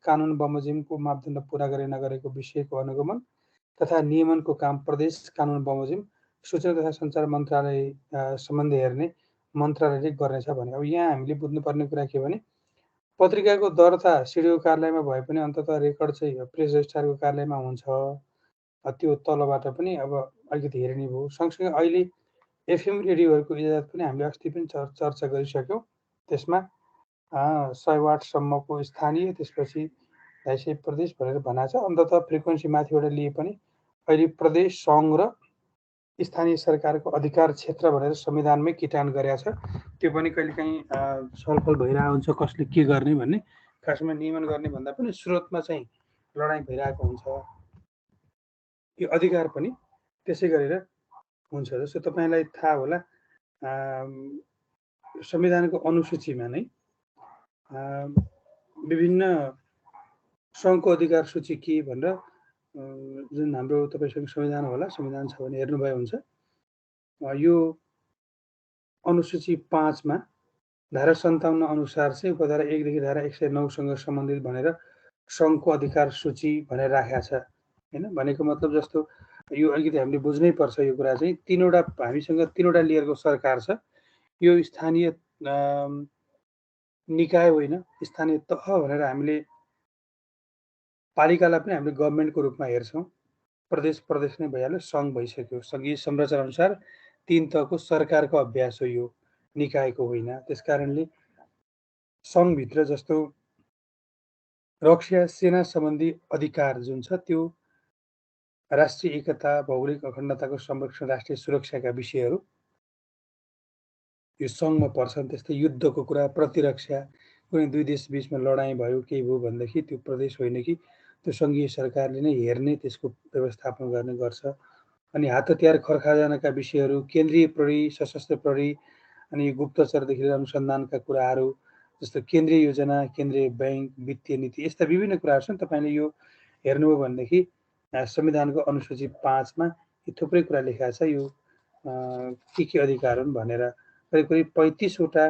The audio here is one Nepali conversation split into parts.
कानुन बमोजिमको मापदण्ड पूरा गरे नगरेको विषयको अनुगमन तथा नियमनको काम प्रदेश कानुन बमोजिम सूचना तथा सञ्चार मन्त्रालय सम्बन्धी हेर्ने मन्त्रालयले गर्नेछ भने। अब यहाँ हामीले बुझ्नुपर्ने कुरा के भने पत्रिकाको दर्ता सिडिओ कार्यालयमा भए पनि अन्ततः रेकर्ड चाहिँ प्रेस रजिस्ट्रारको कार्यालयमा हुन्छ। त्यो तलबाट पनि अब अलिकति हेर्ने भयो। सँगसँगै अहिले एफएम रेडियोहरूको इजाजत पनि हामीले अस्ति पनि चर्चा गरिसक्यौँ। त्यसमा 100 वाटसम्मको स्थानीय, त्यसपछि 250 प्रदेश भनेर भनेको छ। अन्ततः फ्रिक्वेन्सी माथिबाट लिए पनि अहिले प्रदेश, सङ्घ र स्थानीय सरकारको अधिकार क्षेत्र भनेर संविधानमै किटान गरेको छ। त्यो पनि कहिलेकाहीँ छलफल भइरहेको हुन्छ कसले के गर्ने भन्ने। खासमा नियमन गर्ने भन्दा पनि स्रोतमा चाहिँ लडाइँ भइरहेको हुन्छ। यो अधिकार पनि त्यसै गरेर हुन्छ। जस्तो तपाईँलाई थाहा होला संविधानको अनुसूचीमा नै विभिन्न सङ्घको अधिकार सूची के भनेर जुन हाम्रो तपाईँसँग संविधान होला, संविधान छ भने हेर्नुभयो हुन्छ। यो अनुसूची 5 मा धारा 57 अनुसार चाहिँ उपधारा 1 देखि धारा 109 सँग सम्बन्धित भनेर सङ्घको अधिकार सूची भनेर राखेको छ हैन। भनेको मतलब जस्तो यो अलिकति हामीले बुझ्नै पर्छ। यो कुरा चाहिँ हामीसँग 3वटा लेयरको सरकार छ। यो स्थानीय निकाय होइन, स्थानीय तह भनेर हामीले पालिकालाई पनि हामीले गभर्मेन्टको रूपमा हेर्छौँ। प्रदेश नै भइहाल्यो, सङ्घ भइसक्यो। सङ्घीय संरचना अनुसार 3 तहको सरकारको अभ्यास हो यो, निकायको होइन। त्यसकारणले सङ्घभित्र जस्तो रक्षा सेना सम्बन्धी अधिकार जुन छ त्यो राष्ट्रिय एकता, भौगोलिक अखण्डताको संरक्षण, राष्ट्रिय सुरक्षाका विषयहरू यो सङ्घमा पर्छन्। त्यस्तै युद्धको कुरा, प्रतिरक्षा, कुनै दुई देश बीचमा लडाइँ भयो, केही भयो भनेदेखि त्यो प्रदेश होइन कि त्यो सङ्घीय सरकारले नै हेर्ने, त्यसको व्यवस्थापन गर्ने गर्छ। अनि हात हतियार खर्खजानाका विषयहरू, केन्द्रीय प्रहरी, सशस्त्र प्रहरी, अनि गुप्तचरदेखि लिएर अनुसन्धानका कुराहरू, जस्तो केन्द्रीय योजना, केन्द्रीय ब्याङ्क, वित्तीय नीति, यस्ता विभिन्न कुराहरू छन्। तपाईँले यो हेर्नुभयो भनेदेखि संविधानको अनुसूची 5 मा यी थुप्रै कुरा लेखेको छ। यो के अधिकार हुन् भनेर करिब करिब 35 वटा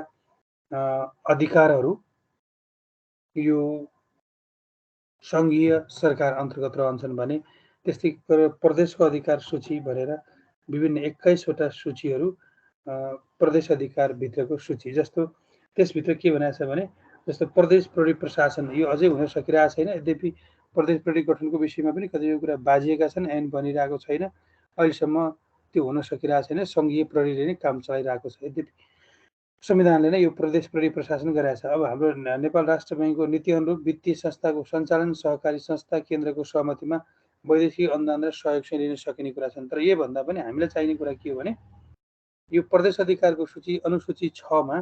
अधिकारहरू यो सङ्घीय सरकार अन्तर्गत रहन्छन् भने त्यस्तै प्रदेशको अधिकार सूची भनेर विभिन्न 21 वटा सूचीहरू प्रदेश अधिकार भित्रको सूची। जस्तो त्यसभित्र के भनेको छ भने जस्तो प्रदेश प्रहरी प्रशासन यो अझै हुन सकिरहेको छैन। यद्यपि प्रदेश प्रहरी गठनको विषयमा पनि कतिपय कुरा बाजिएका छन्, ऐन बनिरहेको छैन, अहिलेसम्म त्यो हुन सकिरहेको छैन। सङ्घीय प्रहरीले नै काम चलाइरहेको छ। यद्यपि संविधानले नै यो प्रदेश प्रहरी प्रशासन गराएको छ। अब हाम्रो नेपाल राष्ट्र बैङ्कको नीति अनुरूप वित्तीय संस्थाको सञ्चालन सहकारी संस्था केन्द्रको सहमतिमा वैदेशिक अनुदान र सहयोग चाहिँ लिन सकिने कुरा छन्। तर योभन्दा पनि हामीलाई चाहिने कुरा के हो भने यो प्रदेश अधिकारको सूची अनुसूची 6 मा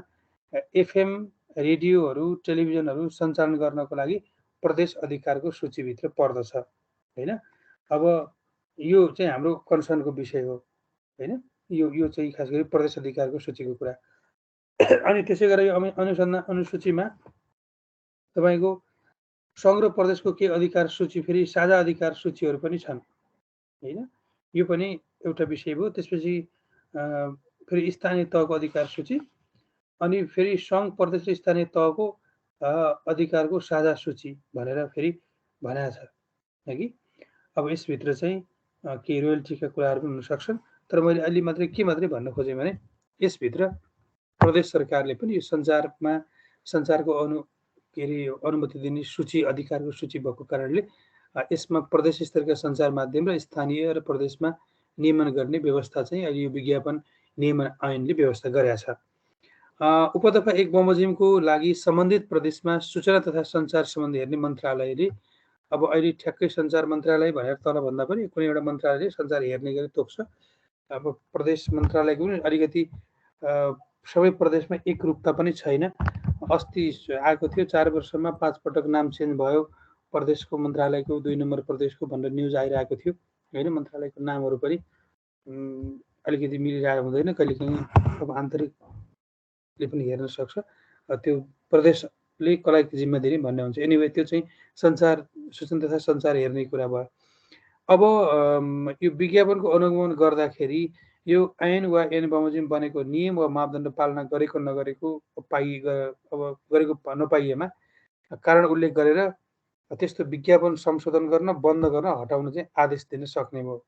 एफएम रेडियोहरू, टेलिभिजनहरू सञ्चालन गर्नको लागि प्रदेश अधिकारको सूचीभित्र पर्दछ हैन। अब यो चाहिँ हाम्रो कन्सर्नको विषय हो हैन। यो चाहिँ खास गरी प्रदेश अधिकारको सूचीको कुरा। अनि त्यसै गरेर यो अनुसन्धान अनुसूचीमा तपाईँको सङ्घ र प्रदेशको के अधिकार सूची, फेरि साझा अधिकार सूचीहरू पनि छन् हैन। यो पनि एउटा विषय भयो। त्यसपछि फेरि स्थानीय तहको अधिकार सूची, अनि फेरि सङ्घ, प्रदेश र स्थानीय तहको अधिकारको साझा सूची भनेर फेरि भनेको छ कि। अब यसभित्र चाहिँ केही रोयल्टीका कुराहरू पनि हुन सक्छन्। तर मैले अलि मात्रै भन्न खोजेँ भने यसभित्र प्रदेश सरकारले पनि यो सञ्चारको अनुमति दिने सूची, अधिकारको सूची भएको कारणले यसमा प्रदेश स्तरका सञ्चार माध्यम र स्थानीय र प्रदेशमा नियमन गर्ने व्यवस्था चाहिँ अहिले यो विज्ञापन नियमन ऐनले व्यवस्था गरेको छ। उपदफा 1 बमोजिमको लागि सम्बन्धित प्रदेशमा सूचना तथा सञ्चार सम्बन्धी हेर्ने मन्त्रालयले अब अहिले ठ्याक्कै सञ्चार मन्त्रालय भनेर तल भन्दा पनि कुनै एउटा मन्त्रालयले सञ्चार हेर्ने गरी तोक्छ। अब प्रदेश मन्त्रालयको पनि अलिकति सबै प्रदेशमा एकरूपता पनि छैन। अस्ति आएको थियो 4 वर्षमा 5 पटक नाम चेन्ज भयो प्रदेशको मन्त्रालयको, 2 नम्बर प्रदेशको भनेर न्युज आइरहेको थियो हैन। मन्त्रालयको नामहरू पनि अलिकति मिलिरहेको हुँदैन। कहिलेकाहीँ अब आन्तरिकले पनि हेर्न सक्छ, त्यो प्रदेशले कसलाई जिम्मा दिने भन्ने हुन्छ। एनिवे त्यो चाहिँ सञ्चार, सूचना तथा सञ्चार हेर्ने कुरा भयो। अब यो विज्ञापनको अनुगमन गर्दाखेरि यो ऐन वा ऐन बमोजिम बनेको नियम वा मापदण्ड पालना गरेको नगरेको गरेको नपाइएमा कारण उल्लेख गरेर त्यस्तो विज्ञापन संशोधन गर्न, बन्द गर्न, हटाउन चाहिँ आदेश दिन सक्ने भयो।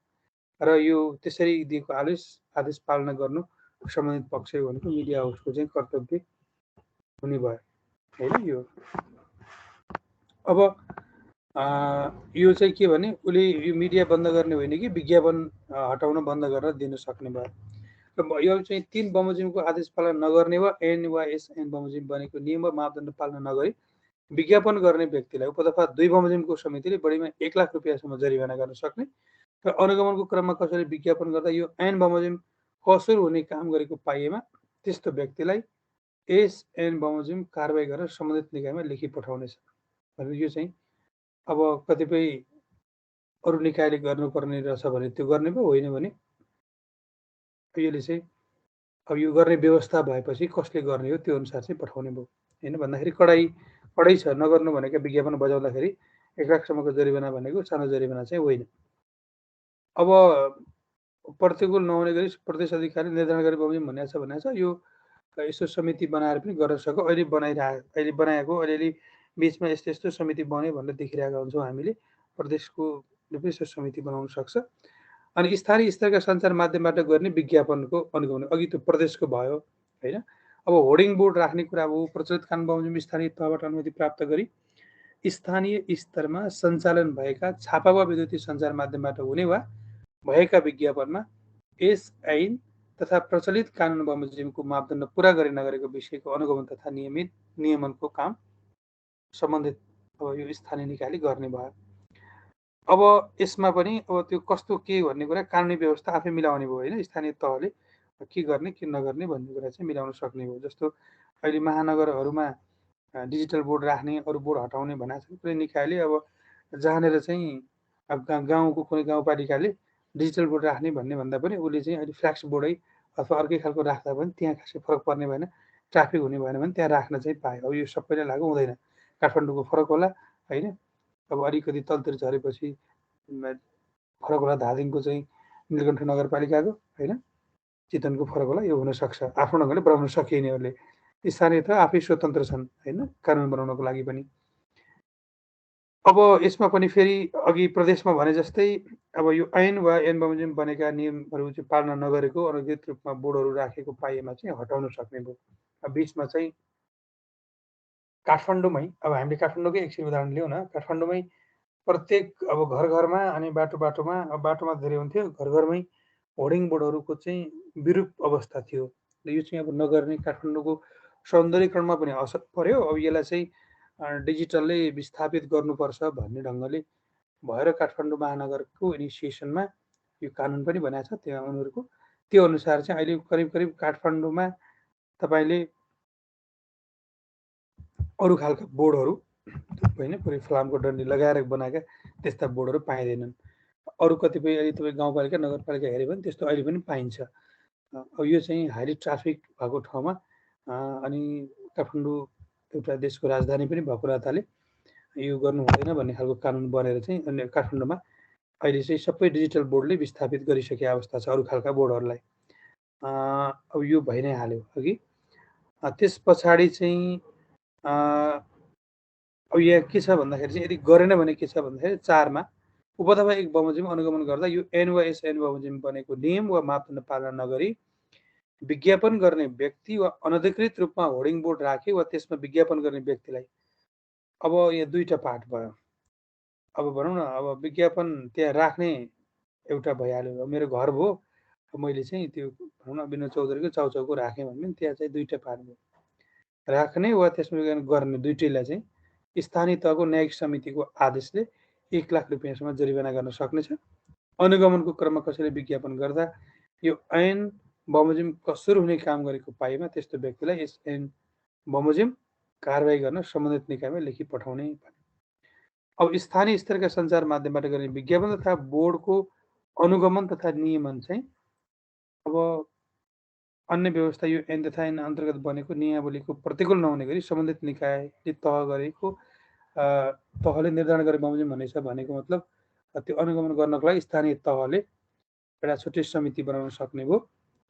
र यो त्यसरी दिएको आदेश पालना गर्नु सम्बन्धित पक्ष भनेको मिडिया हाउसको चाहिँ कर्तव्य हुने भयो होइन। यो अब यो चाहिँ के भने उसले यो मिडिया बन्द गर्ने होइन कि विज्ञापन हटाउन बन्द गरेर दिन सक्ने भयो। र यो चाहिँ 3 बमोजिमको आदेश पालना नगर्ने वा ऐन वा यस ऐन बमोजिम बनेको नियम वा मापदण्ड पालना नगरी विज्ञापन गर्ने व्यक्तिलाई उपदफा 2 बमोजिमको समितिले बढीमा 1 लाख रुपियाँसम्म जरिवाना गर्न सक्ने र अनुगमनको क्रममा कसैले विज्ञापन गर्दा यो ऐन बमोजिम कसुर हुने काम गरेको पाइएमा त्यस्तो व्यक्तिलाई यस ऐन बमोजिम कारबाही गरेर सम्बन्धित निकायमा लेखी पठाउनेछ। भनेर यो चाहिँ अब कतिपय अरू निकायले गर्नुपर्ने रहेछ भने त्यो गर्ने भयो, होइन भने यसले चाहिँ अब यो गर्ने व्यवस्था भएपछि कसले गर्ने हो त्यो अनुसार चाहिँ पठाउने भयो होइन। भन्दाखेरि कडै छ, नगर्नु भनेको विज्ञापन बजाउँदाखेरि 1 लाखसम्मको जरिवाना भनेको सानो जरिवाना चाहिँ होइन। अब प्रतिकूल नहुने गरी प्रदेश अधिकारी निर्धारण गरी बमोजिम भनेको छ। यो यसो समिति बनाएर पनि गर्न सक्यो। अहिले बनाएको अलिअलि बिचमा यस्तो समिति बन्यो भनेर देखिरहेका हुन्छौँ हामीले। प्रदेशको यसो समिति बनाउन सक्छ। अनि स्थानीय स्तरका सञ्चार माध्यमबाट गर्ने विज्ञापनको अनुगमन अघि त्यो प्रदेशको भयो होइन। अब होर्डिङ बोर्ड राख्ने कुरा हो। प्रचलित कानुन बमोजिम स्थानीय तहबाट अनुमति प्राप्त गरी स्थानीय स्तरमा सञ्चालन भएका छापा वा विद्युतीय सञ्चार माध्यमबाट हुने वा भएका विज्ञापनमा यस ऐन तथा प्रचलित कानुन बमोजिमको मापदण्ड पुरा गरे नगरेको विषयको अनुगमन तथा नियमनको काम सम्बन्धित अब यो स्थानीय निकायले गर्ने भयो। अब यसमा पनि अब त्यो कस्तो के भन्ने कुरा कानुनी व्यवस्था आफै मिलाउने भयो होइन। स्थानीय तहले के गर्ने के नगर्ने भन्ने कुरा चाहिँ मिलाउन सक्ने भयो। जस्तो अहिले महानगरहरूमा डिजिटल बोर्ड राख्ने, अरू बोर्ड हटाउने भनेको छ। कुनै निकायले अब जहाँनिर चाहिँ अब गाउँको कुनै गाउँपालिकाले डिजिटल बोर्ड राख्ने भन्ने भन्दा पनि उसले चाहिँ अहिले फ्ल्याक्स बोर्डै अथवा अर्कै खालको राख्दा पनि त्यहाँ खासै फरक पर्ने भएन, ट्राफिक हुने भएन भने त्यहाँ राख्न चाहिँ पायो। अब यो सबैलाई लागु हुँदैन, काठमाडौँको फरक होला होइन। अब अलिकति तलतिर झरेपछि फरक होला, धादिङको चाहिँ नीलकण्ठ नगरपालिकाको होइन, चितवनको फरक होला। यो हुनसक्छ, आफ्नो ढङ्गले बनाउन सकिने उसले। स्थानीय तह आफै स्वतन्त्र छन् होइन कानुन बनाउनको लागि पनि। अब यसमा पनि फेरि अघि प्रदेशमा भने जस्तै अब यो ऐन वा ऐन बमोजिम बनेका नियमहरू चाहिँ पालना नगरेको अनधिकृत रूपमा बोर्डहरू राखेको पाइएमा चाहिँ हटाउन सक्ने भयो। अब बिचमा चाहिँ काठमाडौँमै अब हामीले काठमाडौँकै एकछिन उदाहरण लिउँ न। काठमाडौँमै प्रत्येक अब घर-घरमा अनि बाटोमा अब बाटोमा धेरै हुन्थ्यो, घर-घरमै होर्डिङ बोर्डहरूको चाहिँ विरूप अवस्था थियो। यो चाहिँ अब नगर्ने काठमाडौँको सौन्दर्यीकरणमा पनि असर पर्यो। अब यसलाई चाहिँ डिजिटलले विस्थापित गर्नुपर्छ भन्ने ढङ्गले भएर काठमाडौँ महानगरको इनिसिएसनमा यो कानुन पनि बनाएको छ त्यहाँ उनीहरूको। त्यो अनुसार चाहिँ अहिले करिब काठमाडौँमा तपाईँले अरू खालका बोर्डहरू होइन, पुरै फलामको डन्डी लगाएर बनाएका त्यस्ता बोर्डहरू पाइँदैनन्। अरू कतिपय अहिले तपाईँ गाउँपालिका नगरपालिका हेऱ्यो भने त्यस्तो अहिले पनि पाइन्छ। अब यो चाहिँ हाइली ट्राफिक भएको ठाउँमा अनि काठमाडौँ एउटा देशको राजधानी पनि भएको नाताले यो गर्नु हुँदैन भन्ने खालको कानुन बनेर चाहिँ अनि काठमाडौँमा अहिले चाहिँ सबै डिजिटल बोर्डले विस्थापित गरिसकेको अवस्था छ अरू खालका बोर्डहरूलाई। अब यो भइ नै हाल्यो अघि। त्यस पछाडि चाहिँ अब यहाँ के छ भन्दाखेरि चाहिँ यदि गरेन भने के छ भन्दाखेरि 4 मा उपदफा 1 बमोजिम अनुगमन गर्दा यो ऐन वा यस ऐन बमोजिम बनेको नियम वा मापदण्ड पालना नगरी विज्ञापन गर्ने व्यक्ति वा अनधिकृत रूपमा होर्डिङ बोर्ड राखे वा त्यसमा विज्ञापन गर्ने व्यक्तिलाई, अब यहाँ दुईटा पार्ट भयो। अब भनौँ न अब विज्ञापन त्यहाँ राख्ने एउटा भइहाल्यो। मेरो घर भयो, मैले चाहिँ त्यो भनौँ न विनोद चौधरीको चाउचाउको राखेँ भने त्यहाँ चाहिँ दुईटा पार्ट भयो। राख्ने वा त्यसमा गर्ने दुईटैलाई चाहिँ स्थानीय तहको न्यायिक समितिको आदेशले 1 लाख रुपियाँसम्म जरिवाना गर्न सक्नेछ। अनुगमनको क्रममा कसैले विज्ञापन गर्दा यो ऐन बमोजिम कसुर हुने काम गरेको पाइएमा त्यस्तो व्यक्तिलाई यस ऐन बमोजिम कारबाही गर्न सम्बन्धित निकायमा लेखी पठाउने। अब स्थानीय स्तरका सञ्चार माध्यमबाट गर्ने विज्ञापन तथा बोर्डको अनुगमन तथा नियमन चाहिँ अब अन्य व्यवस्था यो ऐन तथा ऐन अन्तर्गत बनेको नियमावलीको प्रतिकूल नहुने गरी सम्बन्धित निकायले तहले निर्धारण गरे बमोजिम भनेछ। भनेको मतलब त्यो अनुगमन गर्नको लागि स्थानीय तहले एउटा छुट्टै समिति बनाउन सक्ने भयो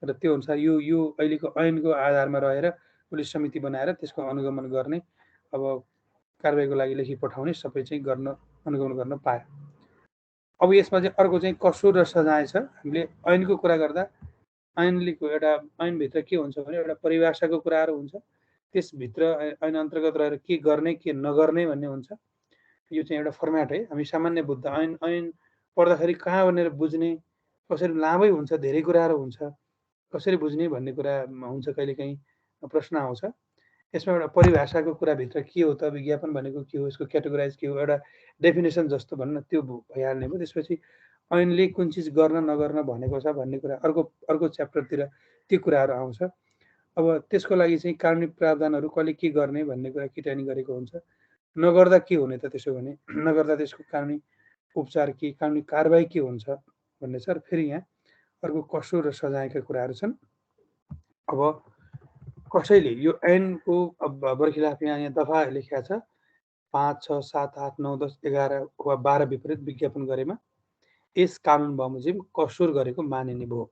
र त्यो अनुसार यो अहिलेको ऐनको आधारमा रहेर उसले समिति बनाएर त्यसको अनुगमन गर्ने अब कारबाहीको लागि लेखी पठाउने सबै चाहिँ गर्न अनुगमन गर्न पायो। अब यसमा चाहिँ अर्को चाहिँ कसुर र सजाय छ। हामीले ऐनको कुरा गर्दा ऐनको ऐनभित्र के हुन्छ भने एउटा परिभाषाको कुराहरू हुन्छ, त्यसभित्र ऐन अन्तर्गत रहेर के गर्ने के नगर्ने भन्ने हुन्छ। यो चाहिँ एउटा फर्मेट है। हामी सामान्य बुझ्दा ऐन पढ्दाखेरि कहाँ भनेर बुझ्ने, कसरी लामै हुन्छ, धेरै कुराहरू हुन्छ, कसरी बुझ्ने भन्ने कुरा हुन्छ, कहिलेकाहीँ प्रश्न आउँछ। यसमा एउटा परिभाषाको कुराभित्र के हो त, विज्ञापन भनेको के हो, यसको क्याटेगोराइज के हो, एउटा डेफिनेसन जस्तो भन्न त्यो भइहाल्ने भयो। त्यसपछि ऐनले कुन चिज गर्न नगर्न भनेको छ भन्ने कुरा अर्को च्याप्टरतिर त्यो कुराहरू आउँछ। अब त्यसको लागि चाहिँ कानुनी प्रावधानहरू कसले के गर्ने भन्ने कुरा किटानी गरेको हुन्छ। नगर्दा के हुने त, त्यसो भने नगर्दा त्यसको कानुनी उपचार के, कानुनी कारबाही के हुन्छ भन्ने छ। र फेरि यहाँ अर्को कसुर र सजायका कुराहरू छन्। अब कसैले यो ऐनको बरखिलाफ यहाँ दफा लेखिया छ 5, 6, 7, 8, 9, 10, 11 वा 12 विपरीत विज्ञापन गरेमा यस कानुन बमोजिम कसुर गरेको मानिने भयो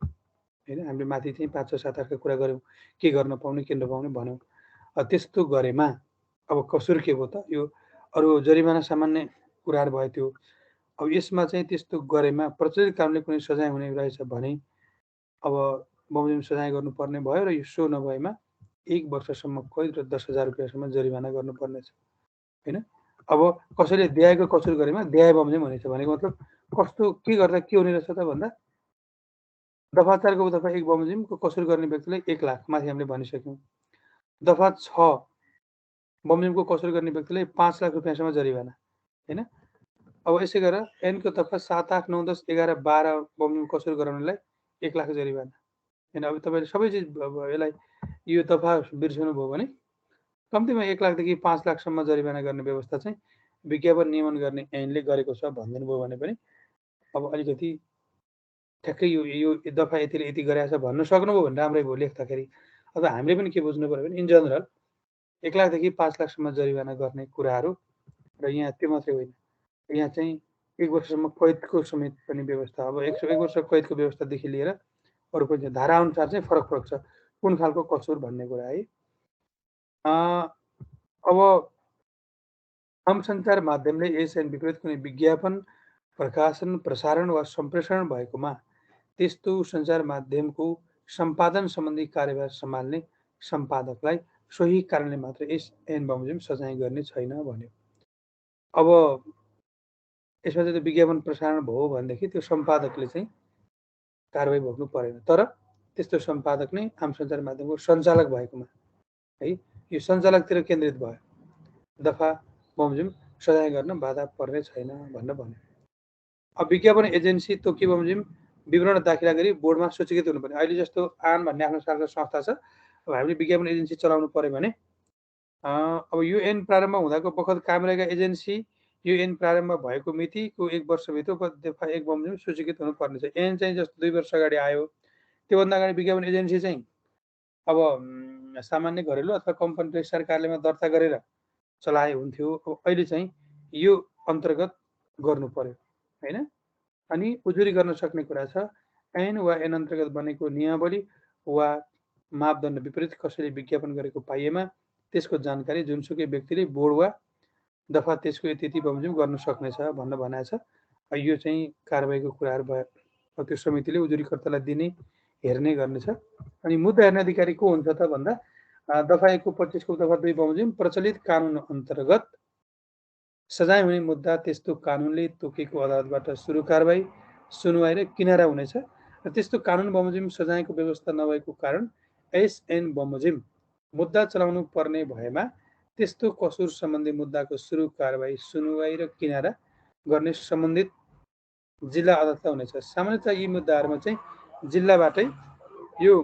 हैन। हामीले माथि चाहिँ 5, 6, 7, 8 का कुरा गर्यौँ, के गर्न पाउने के नपाउने भन्यौँ। त्यस्तो गरेमा अब कसुर के भयो त, यो अरू जरिमाना सामान्य कुराहरू भयो त्यो। अब यसमा चाहिँ त्यस्तो गरेमा प्रचलित कानुनले कुनै सजाय हुने रहेछ भने अब बमोजिम सजाय गर्नुपर्ने भयो र यो सो नभएमा 1 वर्षसम्म कैद र 10,000 रुपियाँसम्म जरिमाना गर्नुपर्नेछ हैन। अब कसैले देहायको कसुर गरेमा देहाय बमोजिम हुनेछ भनेको मतलब कस्तो के गर्दा के हुने रहेछ त भन्दा दफा 4 को दफा 1 बमोजिमको कसुर गर्ने व्यक्तिलाई 1 लाख माथि हामीले भनिसक्यौँ। दफा 6 बमोजिमको कसुर गर्ने व्यक्तिलाई 5 लाख रुपियाँसम्म जरिवाना हैन। अब यसै गरेर ऐनको दफा 7, 8, 9, 10, 11, 12 बमोजिम कसुर गराउनेलाई 1 लाख जरिवाना हैन। अब तपाईँले सबै चिज यसलाई यो दफा बिर्सनु भयो भने कम्तीमा 1 लाखदेखि 5 लाखसम्म जरिवाना गर्ने व्यवस्था चाहिँ विज्ञापन नियमन गर्ने ऐनले गरेको छ भनिदिनु भयो भने पनि अब अलिकति ठ्याक्कै यो दफा यतिले यति गरेछ भन्न सक्नुभयो भने राम्रै भयो लेख्दाखेरि। अब हामीले पनि के बुझ्नु पर्यो भने इन जनरल 1 लाखदेखि 5 लाखसम्म जरिवाना गर्ने कुराहरू र यहाँ त्यो मात्रै होइन, यहाँ चाहिँ 1 वर्षसम्म कैदको समेत पनि व्यवस्था। अब 1 वर्ष कैदको व्यवस्थादेखि लिएर अरू पनि धारा अनुसार चाहिँ फरक छ कुन खालको कसुर भन्ने कुरा है। अब आम सञ्चार माध्यमले यस ऐन विपरीत कुनै विज्ञापन प्रकाशन प्रसारण वा सम्प्रेषण भएकोमा त्यस्तो सञ्चार माध्यमको सम्पादन सम्बन्धी कार्यभार सम्हाल्ने सम्पादकलाई सोही कारणले मात्र यस ऐन बमोजिम सजाय गर्ने छैन भन्यो। अब यसमा चाहिँ विज्ञापन प्रसारण भयो भनेदेखि त्यो सम्पादकले चाहिँ कारबाही भोग्नु परेन, तर त्यस्तो सम्पादक नै आम सञ्चार माध्यमको सञ्चालक भएकोमा है यो सञ्चालकतिर केन्द्रित भयो, दफा बमोजिम सजाय गर्न बाधा पर्ने छैन भनेर भन्यो। अब विज्ञापन एजेन्सी तोकी बमोजिम विवरण दाखिला गरी बोर्डमा सूचीकृत हुनुपर्ने। अहिले जस्तो आन भन्ने आफ्नो सार्वजनिक संस्था छ, अब हामीले विज्ञापन एजेन्सी चलाउनु पर्यो भने अब यो ऐन प्रारम्भ हुँदाको बखत काम रहेका एजेन्सी यो ऐन प्रारम्भ भएको मितिको 1 वर्षभित्र दफा 1 बमोजिम सूचीकृत हुनुपर्ने छ। ऐन चाहिँ जस्तो 2 वर्ष अगाडि आयो, त्योभन्दा अगाडि विज्ञापन एजेन्सी चाहिँ अब सामान्य घरेलु अथवा कम्पनी रजिस्ट्रार कार्यालयमा दर्ता गरेर चलाए हुन्थ्यो। अब अहिले चाहिँ यो अन्तर्गत गर्नु पर्यो हैन। अनि उजुरी गर्न सक्ने कुरा छ, ऐन वा ऐन अन्तर्गत बनेको नियमावली वा मापदण्ड विपरीत कसैले विज्ञापन गरेको पाइएमा त्यसको जानकारी जुनसुकै व्यक्तिले बोर्ड वा दफा त्यसको यति बमोजिम गर्न सक्नेछ भन्न भनेको छ। यो चाहिँ कारबाहीको कुराहरू भयो। अब त्यो समितिले उजुरीकर्तालाई दिने हेर्ने गर्नेछ। अनि मुद्दा हेर्ने अधिकारी को हुन्छ त भन्दा दफा 1 को 25 को दफा 2 बमोजिम प्रचलित कानुन अन्तर्गत सजाय हुने मुद्दा त्यस्तो कानुनले तोकेको अदालतबाट सुरु कारबाही सुनवाई र किनारा हुनेछ। र त्यस्तो कानुन बमोजिम सजायको व्यवस्था नभएको कारण यस ऐन बमोजिम मुद्दा चलाउनु पर्ने भएमा त्यस्तो कसुर सम्बन्धी मुद्दाको सुरु कारबाही सुनवाई र किनारा गर्ने सम्बन्धित जिल्ला अदालतलाई हुनेछ। सामान्यतः यी मुद्दाहरूमा चाहिँ जिल्लाबाटै यो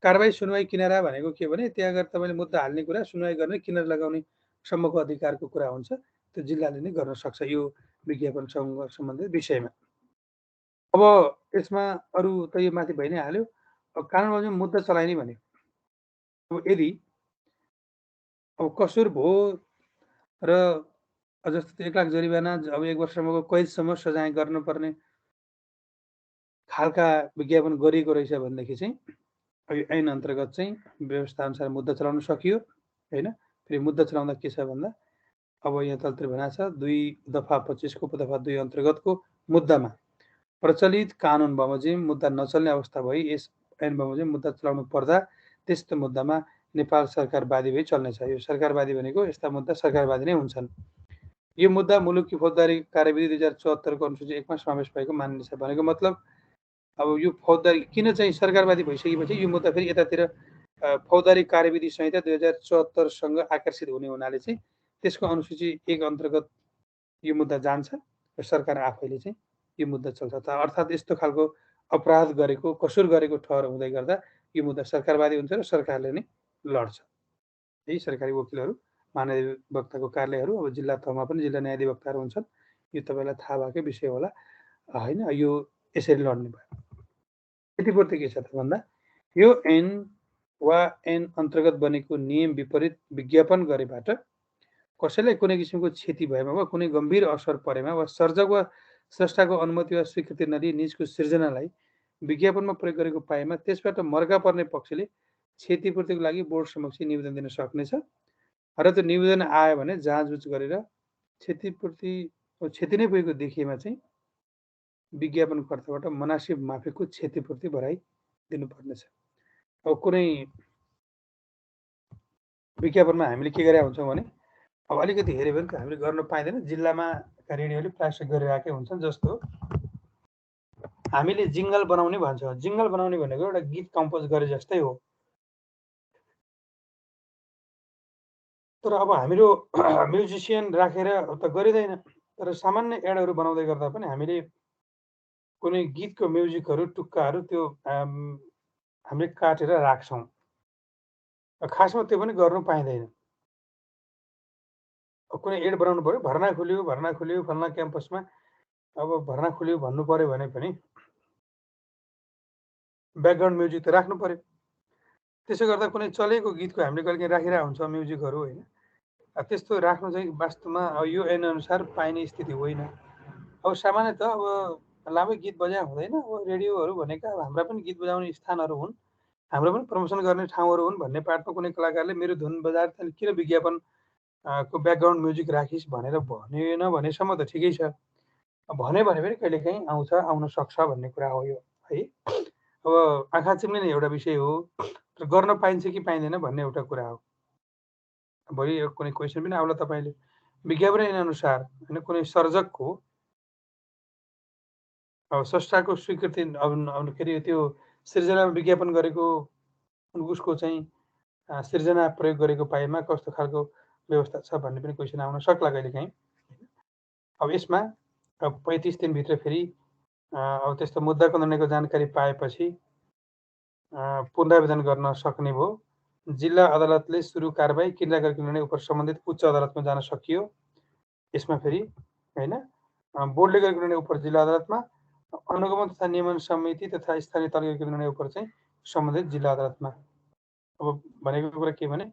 कारबाही सुनवाई किनारा भनेको के भने त्यहाँ गएर तपाईँले मुद्दा हाल्ने कुरा सुनवाई गर्ने किनारा लगाउने सम्मको अधिकारको कुरा हुन्छ, त्यो जिल्लाले नै गर्न सक्छ यो विज्ञापनसँग सम्बन्धित विषयमा। अब यसमा अरू त यो माथि भइ नै हाल्यो। अब कानुन बमोजिम मुद्दा चलाइने भन्यो। अब यदि अब कसुर भयो र जस्तो 1 लाख जरिवाना अब 1 वर्षसम्मको कैदसम्म सजाय गर्नुपर्ने खालका विज्ञापन गरिएको रहेछ भनेदेखि चाहिँ अब यो ऐन अन्तर्गत चाहिँ व्यवस्था अनुसार मुद्दा चलाउन सकियो हैन। फेरि मुद्दा चलाउँदा के छ भन्दा अब यहाँ तलतिर भनेको छ 2 दफा 25 को उपदफा 2 अन्तर्गतको मुद्दामा प्रचलित कानुन बमोजिम मुद्दा नचल्ने अवस्था भई यस ऐन बमोजिम मुद्दा चलाउनु पर्दा त्यस्तो मुद्दामा नेपाल सरकारवादी भई चल्नेछ। यो सरकारवादी भनेको यस्ता मुद्दा सरकारवादी नै हुन्छन्। यो मुद्दा मुलुकी फौजदारी कार्यविधि 2074 को अनुसूची 1 मा समावेश भएको मानिनेछ। भनेको मतलब अब यो फौजदारी किन चाहिँ सरकारवादी भइसकेपछि यो मुद्दा फेरि यतातिर फौजदारी कार्यविधि संहिता 2074 सँग आकर्षित हुने हुनाले चाहिँ त्यसको अनुसूची 1 अन्तर्गत यो मुद्दा जान्छ र सरकार आफैले चाहिँ यो मुद्दा चल्छ। त अर्थात् यस्तो खालको अपराध गरेको कसुर गरेको ठहर हुँदै गर्दा यो मुद्दा सरकारवादी हुन्छ र सरकारले नै लड्छ। यही सरकारी वकिलहरू महाधिवक्ताको कार्यालयहरू अब जिल्ला तहमा पनि जिल्ला न्यायाधिवक्ताहरू हुन्छन्। यो तपाईँलाई थाहा भएकै विषय होला होइन। यो यसरी लड्ने भयो। क्षतिपूर्ति के छ त भन्दा यो ऐन वा ऐन अन्तर्गत बनेको नियम विपरीत विज्ञापन गरेबाट कसैलाई कुनै किसिमको क्षति भएमा वा कुनै गम्भीर असर परेमा वा सर्जक वा स्रष्टाको अनुमति वा स्वीकृति नदिई निजको सिर्जनालाई विज्ञापनमा प्रयोग गरेको पाएमा त्यसबाट मर्का पर्ने पक्षले क्षतिपूर्तिको लागि बोर्ड समक्ष निवेदन दिन सक्नेछ र त्यो निवेदन आयो भने जाँचबुझ गरेर क्षति नै पुगेको देखिएमा चाहिँ विज्ञापनकर्ताबाट मुनासिब माफीको क्षतिपूर्ति भराइदिनुपर्नेछ। अब कुनै विज्ञापनमा हामीले के गरेका हुन्छौँ भने अब अलिकति हेऱ्यो भने हामीले गर्न पाइँदैन। जिल्लामा रेडियोले प्रायः गरिरहेकै हुन्छन्। जस्तो हामीले जिङ्गल बनाउने भन्छौँ। जिङ्गल बनाउने भनेको एउटा गीत कम्पोज गरे जस्तै हो। तर अब हाम्रो म्युजिसियन राखेर त गरिँदैन। तर सामान्य एडहरू बनाउँदै गर्दा पनि हामीले कुनै गीतको म्युजिकहरू टुक्काहरू त्यो हामीले काटेर राख्छौँ। खासमा त्यो पनि गर्नु पाइँदैन। कुनै एड बनाउनु पर्यो, भर्ना खुल्यो फल्ना क्याम्पसमा, अब भर्ना खुल्यो भन्नु पर्यो भने पनि ब्याकग्राउन्ड म्युजिक त राख्नु पर्यो। त्यसो गर्दा कुनै चलेको गीतको हामीले कहिले राखिरहेको हुन्छ म्युजिकहरू होइन। त्यस्तो राख्नु चाहिँ वास्तवमा अब यो ऐन अनुसार पाइने स्थिति होइन। अब सामान्यतः अब लामै गीत बजाए हुँदैन। अब रेडियोहरू भनेका अब हाम्रा पनि गीत बजाउने स्थानहरू हुन्, हाम्रो पनि प्रमोसन गर्ने ठाउँहरू हुन् भन्ने पाटमा कुनै कलाकारले मेरो धुन बजाएर त्यहाँदेखि किन विज्ञापन को ब्याकग्राउन्ड म्युजिक राखिस् भनेर भनेन भनेसम्म त ठिकै छ। भन्यो भने पनि कहिलेकाहीँ आउन सक्छ भन्ने कुरा हो यो है। अब आँखा चिम्लिने एउटा विषय हो, गर्न पाइन्छ कि पाइँदैन भन्ने एउटा कुरा हो। भोलि कुनै क्वेसन पनि आउला तपाईँले विज्ञापन ऐन अनुसार होइन कुनै सर्जकको अब स्रष्टाको स्वीकृति अब के अरे त्यो सिर्जनामा विज्ञापन गरेको उसको चाहिँ सिर्जना प्रयोग गरेको पाएमा कस्तो खालको व्यवस्था छ भन्ने पनि क्वेसन आउन सक्ला कहिलेकाहीँ। अब यसमा 35 दिनभित्र फेरि अब त्यस्तो मुद्दाको निर्णयको जानकारी पाएपछि पुनरावेदन गर्न सक्ने भयो। जिल्ला अदालतले सुरु कारबाही किल्ला गरेको निर्णय उप सम्बन्धित उच्च अदालतमा जान सकियो। यसमा फेरि होइन बोर्डले गरेको निर्णय उप जिल्ला अदालतमा, अनुगमन तथा नियमन समिति तथा स्थानीय तहको निर्णय उप चाहिँ सम्बन्धित जिल्ला अदालतमा। अब भनेको कुरा के भने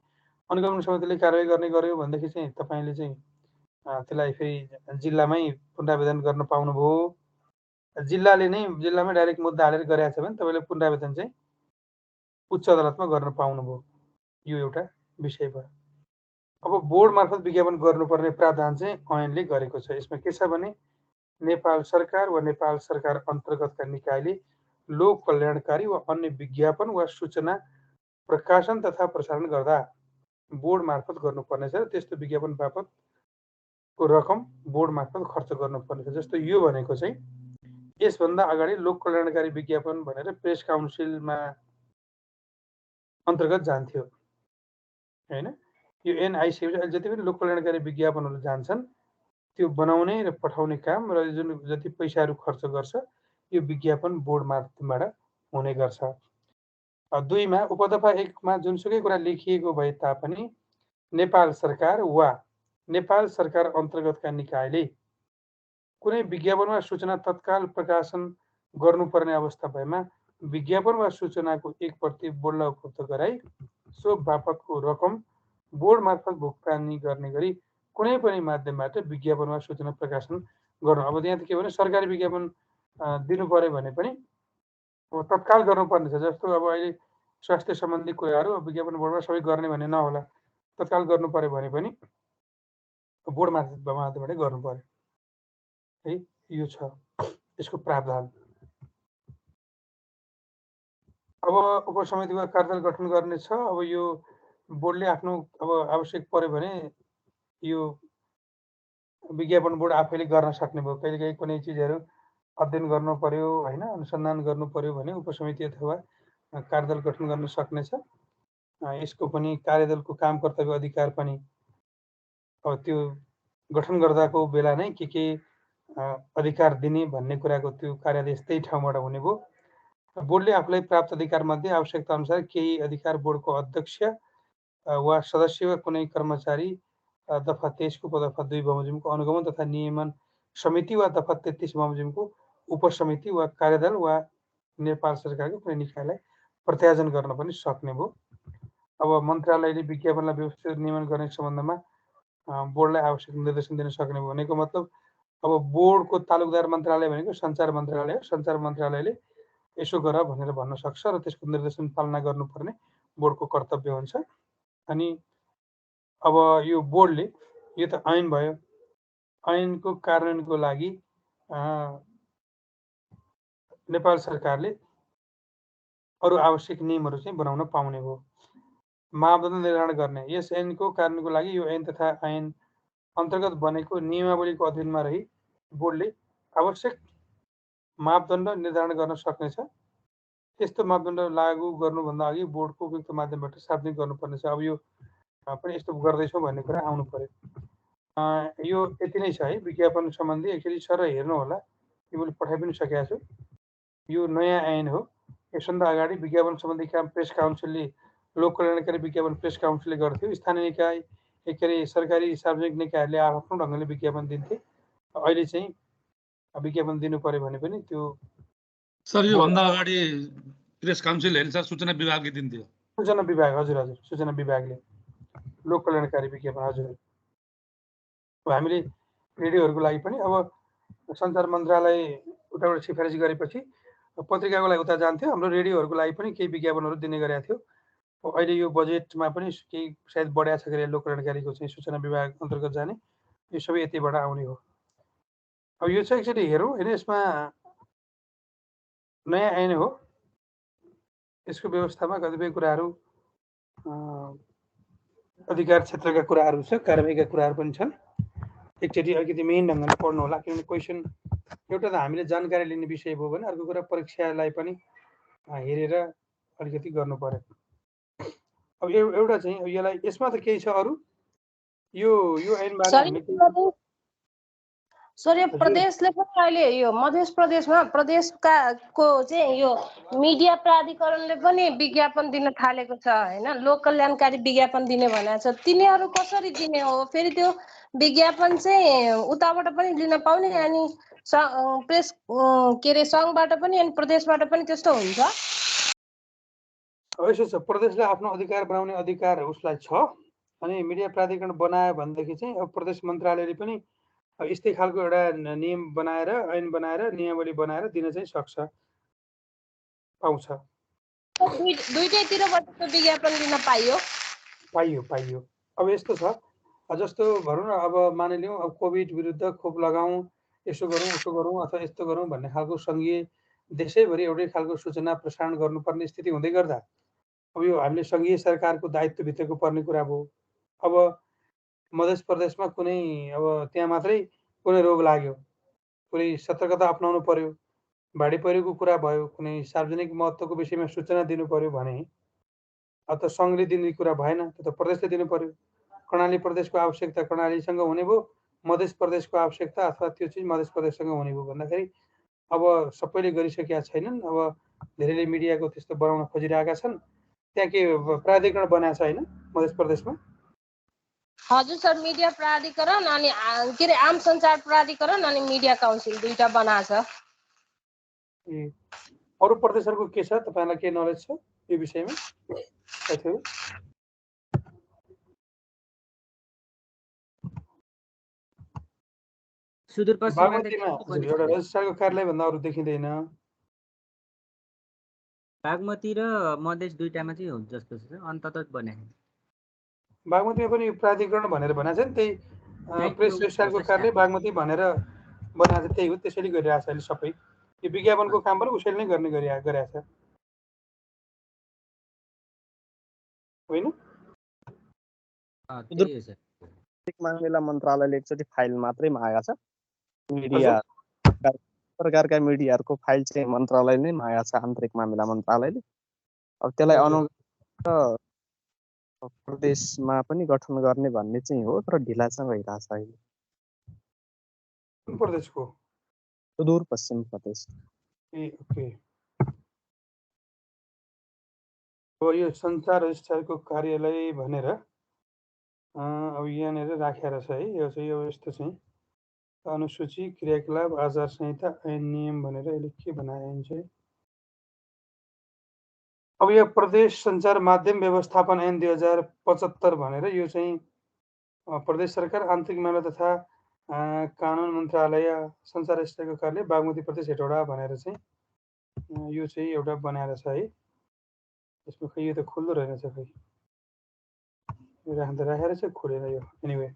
अनुगमन समितिले कारबाही गर्ने गर्यो भनेदेखि चाहिँ तपाईँले चाहिँ त्यसलाई फेरि जिल्लामै पुनरावेदन गर्न पाउनुभयो। जिल्लामै डाइरेक्ट मुद्दा हालेर गरेको छ भने तपाईँले पुनरावेदन चाहिँ उच्च अदालतमा गर्न पाउनुभयो। यो एउटा विषय भयो। अब बोर्ड मार्फत विज्ञापन गर्नुपर्ने प्रावधान चाहिँ ऐनले गरेको छ। यसमा के छ भने नेपाल सरकार वा नेपाल सरकार अन्तर्गतका निकायले लोक कल्याणकारी वा अन्य विज्ञापन वा सूचना प्रकाशन तथा प्रसारण गर्दा बोर्ड मार्फत गर्नुपर्नेछ र त्यस्तो विज्ञापन बापतको रकम बोर्ड मार्फत खर्च गर्नुपर्नेछ। जस्तो यो भनेको चाहिँ यसभन्दा अगाडि लोक कल्याणकारी विज्ञापन भनेर प्रेस काउन्सिलमा अन्तर्गत जान्थ्यो होइन। यो ऐन आइसकेपछि अहिले जति पनि लोक कल्याणकारी विज्ञापनहरू जान्छन् त्यो बनाउने र पठाउने काम र जुन जति पैसाहरू खर्च गर्छ यो विज्ञापन बोर्ड मार्फतबाट हुने गर्छ। 2 मा उपदफा 1 मा जुनसुकै कुरा लेखिएको भए तापनि नेपाल सरकार वा नेपाल सरकार अन्तर्गतका निकायले कुनै विज्ञापन वा सूचना तत्काल प्रकाशन गर्नुपर्ने अवस्था भएमा विज्ञापन वा सूचनाको 1 प्रति बोर्डलाई उपलब्ध गराई सो बापतको रकम बोर्ड मार्फत भुक्तानी गर्ने गरी कुनै पनि माध्यमबाट विज्ञापन वा सूचना प्रकाशन गर्नु। अब यहाँ त के भने सरकारी विज्ञापन दिनु पर्यो भने पनि अब तत्काल गर्नुपर्ने छ। जस्तो अब अहिले स्वास्थ्य सम्बन्धी कुराहरू विज्ञापन बोर्डमा सबै गर्ने भन्ने नहोला। तत्काल गर्नु पर्यो भने पनि बोर्ड माध्यमबाट गर्नु पर्यो है। यो छ यसको प्रावधान। अब उपसमितिको कार्यदल गठन गर्ने छ। अब यो बोर्डले आफ्नो अब आवश्यक पर्यो भने यो विज्ञापन बोर्ड आफैले गर्न सक्ने भयो। कहिलेकाहीँ कुनै चिजहरू अध्ययन गर्नु पर्यो होइन, अनुसन्धान गर्नु पर्यो भने उपसमिति अथवा कार्यदल गठन गर्न सक्नेछ। यसको पनि कार्यदलको काम कर्तव्य अधिकार पनि अब त्यो गठन गर्दाको बेला नै के अधिकार दिने भन्ने कुराको त्यो कार्यादेश त्यही ठाउँबाट हुने भयो। बोर्डले आफूलाई प्राप्त अधिकार मध्ये आवश्यकता अनुसार केही अधिकार बोर्डको अध्यक्ष वा सदस्य वा कुनै कर्मचारी दफा 23 को उपदफा 2 बमोजिमको अनुगमन तथा नियमन समिति वा दफा 33 बमोजिमको उपसमिति वा कार्यदल वा नेपाल सरकारको कुनै निकायलाई प्रत्यायोजन गर्न पनि सक्ने भयो। अब मन्त्रालयले विज्ञापनलाई व्यवस्थित नियमन गर्ने सम्बन्धमा बोर्डलाई आवश्यक निर्देशन दिन सक्ने भयो। भनेको मतलब अब बोर्डको तालुकदार मन्त्रालय भनेको सञ्चार मन्त्रालय हो। सञ्चार मन्त्रालयले यसो गर भनेर भन्न सक्छ र त्यसको निर्देशन पालना गर्नुपर्ने बोर्डको कर्तव्य हुन्छ। अनि अब यो बोर्डले, यो त ऐन भयो, ऐनको कार्यान्वयनको लागि नेपाल सरकारले अरू आवश्यक नियमहरू चाहिँ बनाउन पाउने भयो। मापदण्ड निर्धारण गर्ने, यस ऐनको कार्यान्वयनको लागि यो ऐन तथा ऐन अन्तर्गत बनेको नियमावलीको अधीनमा रही बोर्डले आवश्यक मापदण्ड निर्धारण गर्न सक्नेछ। त्यस्तो मापदण्ड लागू गर्नुभन्दा अघि बोर्डको उपयुक्त माध्यमबाट सार्वजनिक गर्नुपर्नेछ। अब यो पनि यस्तो गर्दैछौँ भन्ने कुरा आउनु पर्यो। यो यति नै छ है विज्ञापन सम्बन्धी। एकचोटि सर हेर्नु होला, यो मैले पठाइ पनि सकेको छु। यो नयाँ ऐन हो। यसभन्दा अगाडि विज्ञापन सम्बन्धी काम प्रेस काउन्सिलले, लोक कल्याणकारी विज्ञापन प्रेस काउन्सिलले गर्थ्यो। स्थानीय निकाय के अरे सरकारी सार्वजनिक निकायहरूले आफ्नो ढङ्गले विज्ञापन दिन्थे। अहिले चाहिँ विज्ञापन दिनु पर्यो भने पनि त्यो सर योभन्दा अगाडि प्रेस काउन्सिल होइन सर, सूचना विभागले दिन्थ्यो। सूचना विभाग, हजुर हजुर, सूचना विभागले लोक कल्याणकारी विज्ञापन, हजुर। हामीले रेडियोहरूको लागि पनि अब सञ्चार मन्त्रालय उताबाट सिफारिस गरेपछि पत्रिकाको लागि उता जान्थ्यो। हाम्रो रेडियोहरूको लागि पनि केही विज्ञापनहरू दिने गरेको थियो। अहिले यो बजेटमा पनि केही सायद बढाएको छ गरे लोक कल्याणकारीको चाहिँ सूचना विभाग अन्तर्गत जाने, यो सबै यतिबाट आउने हो। अब यो चाहिँ एकचोटि हेरौँ होइन, यसमा नयाँ ऐन हो। यसको व्यवस्थामा कतिपय कुराहरू अधिकार क्षेत्रका कुराहरू छ, कारबाहीका कुराहरू पनि छन्। एकचोटि अलिकति मेन ढङ्गले पढ्नु होला, किनभने क्वेसन एउटा त हामीले जानकारी लिने विषय भयो भने अर्को कुरा परीक्षालाई पनि हेरेर अलिकति गर्नु पर्यो। अब एउटा चाहिँ यसलाई, यसमा त केही छ अरू, यो ऐनबाट हामीले सर यो प्रदेशले पनि अहिले यो मध्य प्रदेशमा प्रदेशको चाहिँ यो मिडिया प्राधिकरणले पनि विज्ञापन दिन थालेको छ हैन, लोक कल्याणकारी विज्ञापन दिने भनेको छ। तिनीहरू कसरी दिने हो फेरि? त्यो विज्ञापन चाहिँ उताबाट पनि लिन पाउने अनि प्रेस के अरे सङ्घबाट पनि अनि प्रदेशबाट पनि त्यस्तो हुन्छ? यसो छ, प्रदेशले आफ्नो अधिकार बनाउने अधिकार उसलाई छ। अनि मिडिया प्राधिकरण बनायो भनेदेखि चाहिँ अब प्रदेश मन्त्रालयले पनि यस्तै खालको एउटा नियम बनाएर, ऐन बनाएर, नियमावली बनाएर दिन चाहिँ सक्छ, पाउँछ। दुईटैतिरबाट विज्ञापन लिन पाइयो। अब यस्तो छ, जस्तो भनौँ न, अब मानिलिउँ अब कोभिड विरुद्ध खोप लगाउँ, यसो गरौँ उसो गरौँ अथवा यस्तो गरौँ भन्ने खालको सङ्घीय देशैभरि एउटै खालको सूचना प्रसारण गर्नुपर्ने स्थिति हुँदै गर्दा अब यो हामीले सङ्घीय सरकारको दायित्वभित्रको पर्ने कुरा भयो। अब मध्य प्रदेशमा कुनै अब त्यहाँ मात्रै कुनै रोग लाग्यो, कुनै सतर्कता अप्नाउनु पर्यो, बाढी पहिरोको कुरा भयो, कुनै सार्वजनिक महत्त्वको विषयमा सूचना दिनु पर्यो भने अब त सङ्घले दिने कुरा भएन, त्यो त प्रदेशले दिनु पर्यो। कर्णाली प्रदेशको आवश्यकता कर्णालीसँग हुने भयो, मध्य प्रदेशको आवश्यकता अथवा त्यो चिज मध्य प्रदेशसँग हुने भयो भन्दाखेरि अब सबैले गरिसकेका छैनन्। अब धेरैले मिडियाको त्यस्तो बनाउन खोजिरहेका छन्। त्यहाँ के प्राधिकरण बनाएको छ होइन मध्य प्रदेशमा? हजुर सर, मिडिया प्राधिकरण अनि के अरे आम सञ्चार प्राधिकरण अनि मिडिया काउन्सिल दुईटा बनाएको छ। अरू प्रदेशहरूको के छ, तपाईँलाई के नलेज छ यो विषयमा? बागमतीमा एउटा रजिस्ट्रारको कार्यालय भन्दा अरू देखिँदैन। बागमती र मधेस दुईटामा चाहिँ हुन्छ जस्तो छ, अन्तत बने बागमतीमा पनि यो प्राधिकरण भनेर भनेको छ नि, त्यही प्रेस रजिस्ट्रारको कार्यालय बागमती भनेर बनाएको छ, त्यही हो, त्यसैले गरिरहेको छ अहिले सबै। यो विज्ञापनको काम पनि उसैले नै गर्ने गरिरहेको छ, होइन? मामिला मन्त्रालयले एकचोटि फाइल मात्रै मागेको छ, मिडिया सरकारका मिडियाहरूको फाइल चाहिँ मन्त्रालयले नै मागेको छ, आन्तरिक मामिला मन्त्रालयले। अब त्यसलाई अनुगमन प्रदेशमा पनि गठन गर्ने भन्ने चाहिँ हो, तर ढिला चाहिँ भइरहेछ अहिले। कुन प्रदेशको? सुदूरपश्चिम प्रदेश। ए ओके। अब यो सञ्चार रजिस्ट्रारको कार्यालय भनेर अब यहाँनिर राखेर छ है, यो चाहिँ यो यस्तो चाहिँ अनुसूची, क्रियाकलाप, आचार संहिता, ऐन नियम भनेर यसले के बनाए चाहिँ। अब यो प्रदेश सञ्चार माध्यम व्यवस्थापन ऐन 2075 भनेर यो चाहिँ प्रदेश सरकार आन्तरिक मामला तथा कानुन मन्त्रालय सञ्चार रजिस्ट्रारको कार्यालय बागमती प्रदेश हेटौडा भनेर चाहिँ यो चाहिँ एउटा बनाएर छ है। यसमा खै यो त खुल्दो रहेनछ, खै राख्दा राखेर चाहिँ खुलेर यो। एनिवे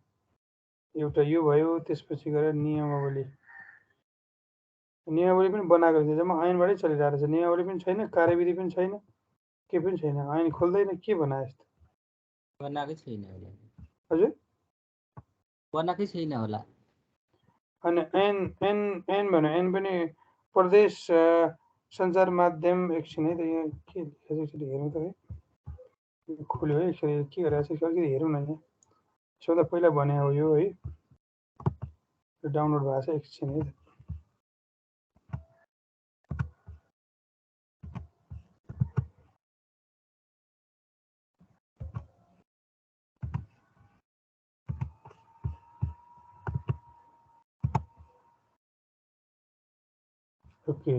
एउटा यो भयो, त्यसपछि गएर नियमावली पनि बनाएको थियो, जम्मा ऐनबाटै चलिरहेको छ। नियमावली पनि छैन, कार्यविधि पनि छैन, के पनि छैन, ऐन खोल्दैन, के बनाए यस्तो बनाएकै छैन होला। हजुर बनाएकै छैन होला। अनि ऐन भन्यो, ऐन पनि प्रदेश सञ्चार माध्यम, एकछिन है त यहाँ के लेखेको छ हेरौँ त है, खुल्यो है यसरी के गरेको छ अलिकति हेरौँ न। यहाँ सबभन्दा पहिला भने हो यो है, डाउनलोड भएको छ, एकछिन है। ओके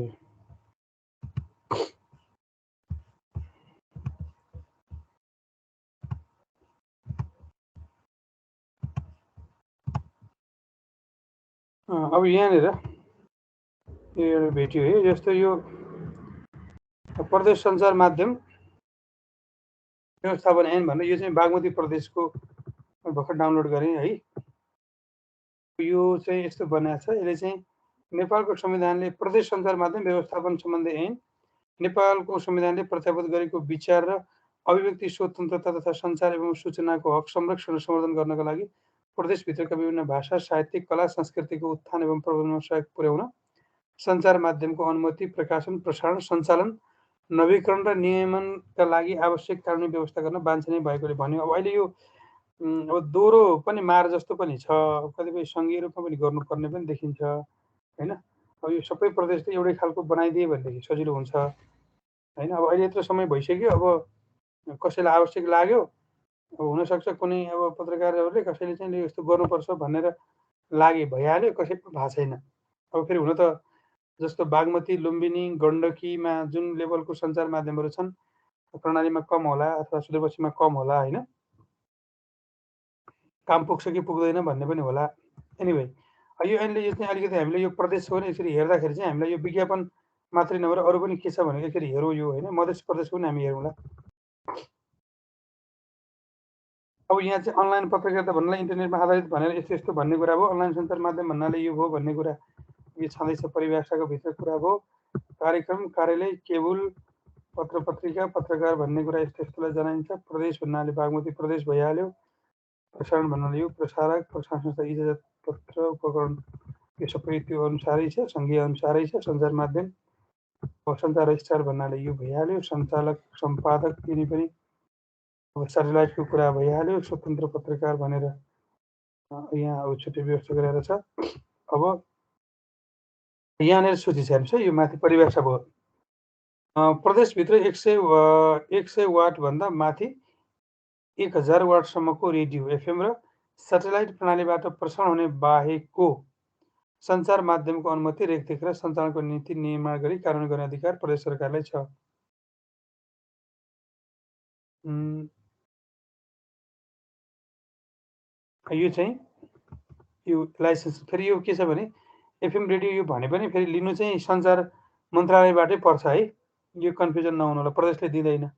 अब यहाँनिर यो भेट्यो है, जस्तो यो प्रदेश सञ्चार माध्यम व्यवस्थापन ऐन भनेर यो चाहिँ बागमती प्रदेशको भर्खर डाउनलोड गरेँ है। यो चाहिँ यस्तो बनाएको छ, यसले चाहिँ नेपालको संविधानले प्रदेश सञ्चार माध्यम व्यवस्थापन सम्बन्धी ऐन नेपालको संविधानले प्रत्याभूत गरेको विचार र अभिव्यक्ति स्वतन्त्रता तथा सञ्चार एवं सूचनाको हक संरक्षण र सम्वर्धन गर्नका लागि प्रदेशभित्रका विभिन्न भाषा, साहित्य, कला, संस्कृतिको उत्थान एवं प्रवर्धनमा सहयोग पुर्याउन सञ्चार माध्यमको अनुमति, प्रकाशन, प्रसारण, सञ्चालन, नवीकरण र नियमनका लागि आवश्यक कानुनी व्यवस्था गर्न वाञ्छनीय भएकोले भन्यो। अब अहिले यो अब दोहोरो पनि मार जस्तो पनि छ, कतिपय सङ्घीय रूपमा पनि गर्नुपर्ने पनि देखिन्छ होइन। अब यो सबै प्रदेशले एउटै खालको बनाइदिए भनेदेखि सजिलो हुन्छ होइन। अब अहिले यत्रो समय भइसक्यो, अब कसैलाई आवश्यक लाग्यो, अब हुनसक्छ कुनै अब पत्रकारहरूले कसैले चाहिँ यस्तो गर्नुपर्छ भनेर लागे भइहाल्यो, कसै पनि भएको छैन। अब फेरि हुन त जस्तो बागमती, लुम्बिनी, गण्डकीमा जुन लेभलको सञ्चार माध्यमहरू छन् प्रणालीमा कम होला अथवा सुदूरपश्चिममा कम होला होइन, काम पुग्छ कि पुग्दैन भन्ने पनि होला। एनिवे यो ऐनले यो चाहिँ अलिकति हामीले यो प्रदेशको पनि यसरी हेर्दाखेरि चाहिँ हामीलाई यो विज्ञापन मात्रै नभएर अरू पनि के छ भनेर यसरी हेरौँ यो होइन, मधेस प्रदेशको पनि हामी हेरौँला। अब यहाँ चाहिँ अनलाइन पत्रकारिता भन्नाले इन्टरनेटमा आधारित भनेर यस्तो यस्तो भन्ने कुरा भयो, अनलाइन सञ्चार माध्यम भन्नाले यो भयो भन्ने कुरा यो छँदैछ, परिभाषाको भित्र कुरा भयो। कार्यक्रम, कार्यालय, केबुल, पत्र पत्रिका, पत्रकार भन्ने कुरा यस्तो यस्तोलाई जनाइन्छ। प्रदेश भन्नाले बागमती प्रदेश भइहाल्यो। प्रसारण भन्नाले यो प्रसारक, प्रसारण संस्था, इजाजत पत्र, उपकरण यो सबै त्यो अनुसारै छ, सङ्घीय अनुसारै छ। सञ्चार माध्यम, सञ्चार रजिस्ट्रार भन्नाले यो भइहाल्यो। सञ्चालक, सम्पादक तिनी पनि अब सेटेलाइटको कुरा भइहाल्यो। स्वतन्त्र पत्रकार भनेर यहाँ अब छुट्टै व्यवस्था गरेर छ। अब यहाँनिर सूची छ हेर्नुहोस् है, यो माथि परिभाषा भयो। प्रदेशभित्र 100 वाटभन्दा माथि 1000 वाटसम्मको रेडियो, एफएम र सेटेलाइट प्रणालीबाट प्रसारण हुने बाहेकको सञ्चार माध्यमको अनुमति, रेखदेख र सञ्चालनको नीति निर्माण गरी कानुन गर्ने अधिकार प्रदेश सरकारलाई छ। यो चाहिँ यो लाइसेन्स फेरि यो के छ भने एफएम रेडियो यो भने पनि फेरि लिनु चाहिँ सञ्चार मन्त्रालयबाटै पर्छ है, यो कन्फ्युजन नहुनु होला, प्रदेशले दिँदैन।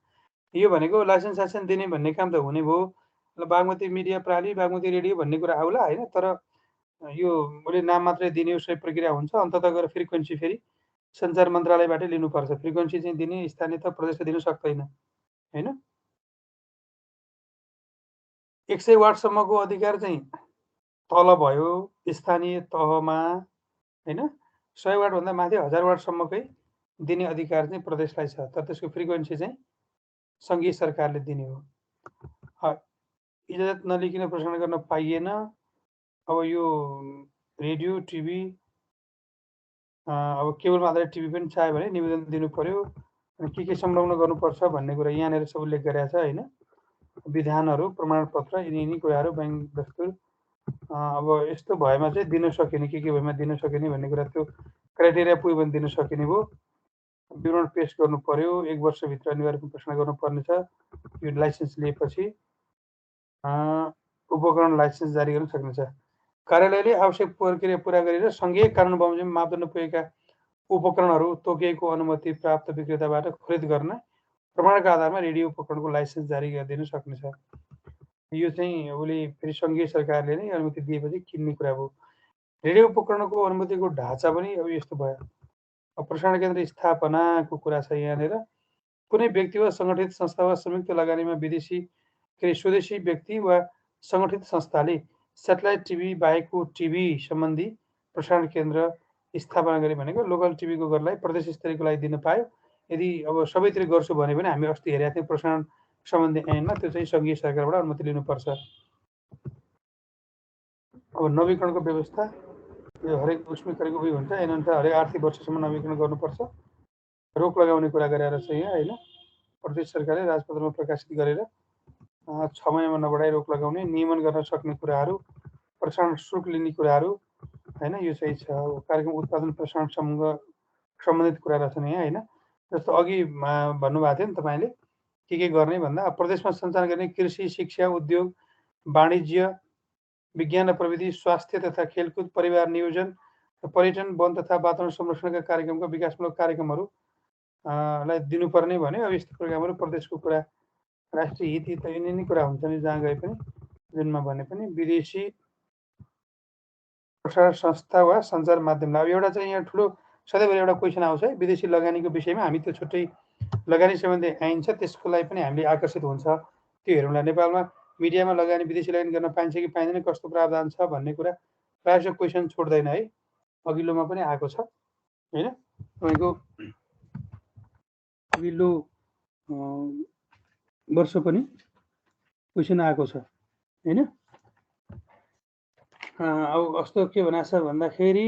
यो भनेको लाइसेन्स दिने भन्ने काम त हुने भयो, बागमती मिडिया प्रणाली, बागमती रेडियो भन्ने कुरा आउला होइन, तर यो उसले नाम मात्रै दिने उसै प्रक्रिया हुन्छ। अन्ततः गएर फ्रिक्वेन्सी फेरि सञ्चार मन्त्रालयबाटै लिनुपर्छ। फ्रिक्वेन्सी चाहिँ दिने स्थानीय तह प्रदेशले दिन सक्दैन होइन। 100 वाटसम्मको अधिकार चाहिँ तल भयो स्थानीय तहमा होइन। 100 वाटभन्दा माथि 1000 वाटसम्मकै दिने अधिकार चाहिँ प्रदेशलाई छ, तर त्यसको फ्रिक्वेन्सी चाहिँ सङ्घीय सरकारले दिने हो। इजाजत नलिकन प्रसारण गर्न पाइएन। अब यो रेडियो टिभी अब केबलमा आधारित टिभी पनि चाह्यो भने निवेदन दिनु पर्यो, अनि के संलग्न गर्नुपर्छ भन्ने कुरा यहाँनिर सब उल्लेख गरेको छ होइन। विधानहरू, प्रमाणपत्र, यिनी कुराहरू, बैंक दस्तुर, अब यस्तो भएमा चाहिँ दिन सकिने, के भएमा दिन सकिने भन्ने कुरा त्यो क्राइटेरिया पुग्यो भने दिन सकिने भयो। विवरण पेश गर्नु पर्यो, 1 वर्षभित्र अनिवार्य प्रसारण गर्नुपर्ने छ। यो लाइसेन्स लिएपछि उपकरण लाइसेन्स जारी गर्न सकिन्छ। कार्यालयले आवश्यक प्रक्रिया पुरा गरेर सङ्घीय कानुन बमोजिम मापदण्ड पुगेका उपकरणहरू तोकिएको अनुमति प्राप्त विक्रेताबाट खरिद गर्न प्रमाणका आधारमा रेडियो उपकरणको लाइसेन्स जारी गरिदिन सक्नेछ। यो चाहिँ उसले फेरि सङ्घीय सरकारले नै अनुमति दिएपछि किन्ने कुरा भयो। रेडियो उपकरणको अनुमतिको ढाँचा पनि अब यस्तो भयो। प्रसारण केन्द्र स्थापनाको कुरा छ यहाँनिर। कुनै व्यक्ति वा सङ्गठित संस्था वा संयुक्त लगानीमा विदेशी स्वदेशी व्यक्ति वा सङ्गठित संस्थाले सेटेलाइट टिभी बाहेकको टिभी सम्बन्धी प्रसारण केन्द्र स्थापना गरे भनेको लोकल टिभीको गर्नलाई प्रदेश स्तरीयको लागि दिन पायो। यदि अब सबैतिर गर्छु भने पनि हामी अस्ति हेरेका थियौँ प्रसारण सम्बन्धी ऐनमा, त्यो चाहिँ सङ्घीय सरकारबाट अनुमति लिनुपर्छ। अब नवीकरणको व्यवस्था यो हरेक उसमै गरेको उयो हुन्छ, यिनीहरू हरेक आर्थिक वर्षसम्म नवीकरण गर्नुपर्छ। रोक लगाउने कुरा गरेर छ यहाँ होइन। प्रदेश सरकारले राजपत्रमा प्रकाशित गरेर 6 महिनामा नबढाइ रोक लगाउने, नियमन गर्न सक्ने कुराहरू, प्रसारण शुल्क लिने कुराहरू होइन, यो चाहिँ छ। कार्यक्रम उत्पादन प्रसारणसँग सम्बन्धित कुरा रहेछन् यहाँ होइन। जस्तो अघि भन्नुभएको थियो नि तपाईँले के गर्ने भन्दा, प्रदेशमा सञ्चालन गर्ने कृषि, शिक्षा, उद्योग, वाणिज्य, विज्ञान र प्रविधि, स्वास्थ्य तथा खेलकुद, परिवार नियोजन, पर्यटन, वन तथा वातावरण संरक्षणका कार्यक्रमका विकासमूलक कार्यक्रमहरू लाई दिनुपर्ने भन्यो। अब यस्तो प्रोग्रामहरू प्रदेशको कुरा, राष्ट्रिय हित त यिनी कुरा हुन्छ नि जहाँ गए पनि, जुनमा भने पनि। विदेशी प्रसारण संस्था वा सञ्चार माध्यमलाई अब एउटा चाहिँ यहाँ ठुलो सधैँभरि एउटा क्वेसन आउँछ है विदेशी लगानीको विषयमा। हामी त्यो छुट्टै लगानी सम्बन्धी ऐन छ, त्यसको लागि पनि हामीले आकर्षित हुन्छ त्यो हेरौँला। नेपालमा मिडियामा लगानी, विदेशी लगानी गर्न पाइन्छ कि पाइँदैन, कस्तो प्रावधान छ भन्ने कुरा प्रायः जसो क्वेसन छोड्दैन है। अघिल्लोमा पनि आएको छ होइन। तपाईँको अघिल्लो वर्ष पनि क्वेसन आएको छ होइन। अब कस्तो के भनेको छ भन्दाखेरि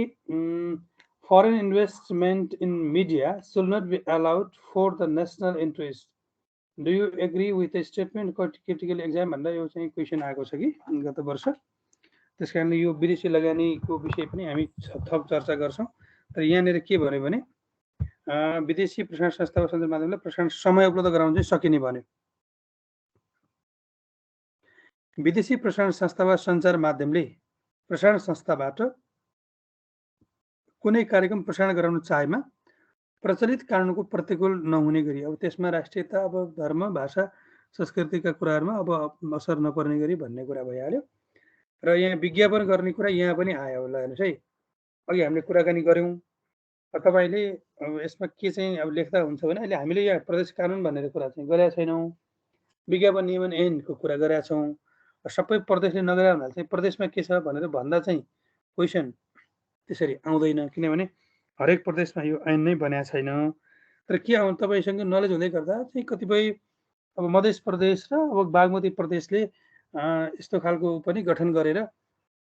foreign investment in media should not be allowed for the national interest. Do you agree with the statement critical exam भनेर यो चाहिँ क्वेसन आएको छ कि गत वर्ष। त्यस कारणले यो विदेशी लगानीको विषय पनि हामी थप चर्चा गर्छौँ। तर यहाँनिर के भन्यो भने विदेशी प्रसारण संस्था वा सञ्चार माध्यमले प्रसारण समय उपलब्ध गराउन चाहिँ सकिने भन्यो। विदेशी प्रसारण संस्था वा सञ्चार माध्यमले प्रसारण संस्थाबाट कुनै कार्यक्रम प्रसारण गराउन चाहेमा प्रचलित कानुनको प्रतिकूल नहुने गरी, अब त्यसमा राष्ट्रियता, अब धर्म, भाषा, संस्कृतिका कुराहरूमा अब असर नपर्ने गरी भन्ने कुरा भइहाल्यो। र यहाँ विज्ञापन गर्ने कुरा यहाँ पनि आयो होला हेर्नुहोस् है। अघि हामीले कुराकानी गऱ्यौँ, तपाईँले अब यसमा के चाहिँ अब लेख्दा हुन्छ भने अहिले हामीले यहाँ प्रदेश कानुन भनेर कुरा चाहिँ गरेका छैनौँ, विज्ञापन नियमन ऐनको कुरा गरेका छौँ। सबै प्रदेशले नगरे भन्दा चाहिँ प्रदेशमा के छ भनेर भन्दा चाहिँ क्वेसन त्यसरी आउँदैन, किनभने हरेक प्रदेशमा यो ऐन नै बनाएको छैन। तर के आउँ तपाईँसँग नलेज हुँदै गर्दा चाहिँ कतिपय अब मध्य प्रदेश र अब बागमती प्रदेशले यस्तो खालको पनि गठन गरेर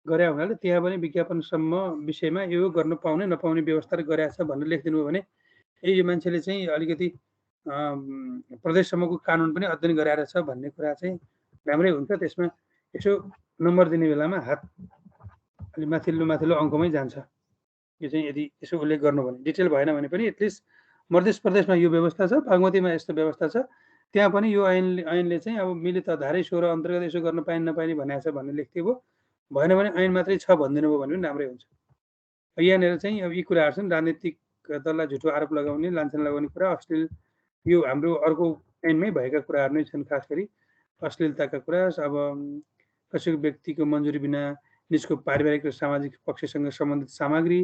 गरे हुनाले त्यहाँ पनि विज्ञापनसम्म विषयमा यो गर्न पाउने नपाउने व्यवस्था गरेको छ भनेर लेखिदिनु हो भने यो मान्छेले चाहिँ अलिकति प्रदेशसम्मको कानुन पनि अध्ययन गराएर छ भन्ने कुरा चाहिँ राम्रै हुन्छ। त्यसमा यसो नम्बर दिने बेलामा हात अलि माथिल्लो अङ्कमै जान्छ। यो चाहिँ यदि यसो उल्लेख गर्नु भने डिटेल भएन भने पनि एटलिस्ट मध्य प्रदेशमा यो व्यवस्था छ, बागमतीमा यस्तो व्यवस्था छ, त्यहाँ पनि यो ऐनले चाहिँ अब मिलित धारै 16 अन्तर्गत यसो गर्न पाइने नपाइने भनेको छ भन्ने लेख्थ्यो भयो। भएन भने ऐन मात्रै छ भनिदिनु भयो भने पनि राम्रै हुन्छ। यहाँनिर चाहिँ अब यी कुराहरू छन्, राजनीतिक दललाई झुटो आरोप लगाउने, लान्छन लगाउने कुरा, अश्लील, यो हाम्रो अर्को ऐनमै भएका कुराहरू नै छन् खास गरी। अश्लीलताका कुरा, अब कसैको व्यक्तिको मन्जुरी बिना निजको पारिवारिक र सामाजिक पक्षसँग सम्बन्धित सामग्री,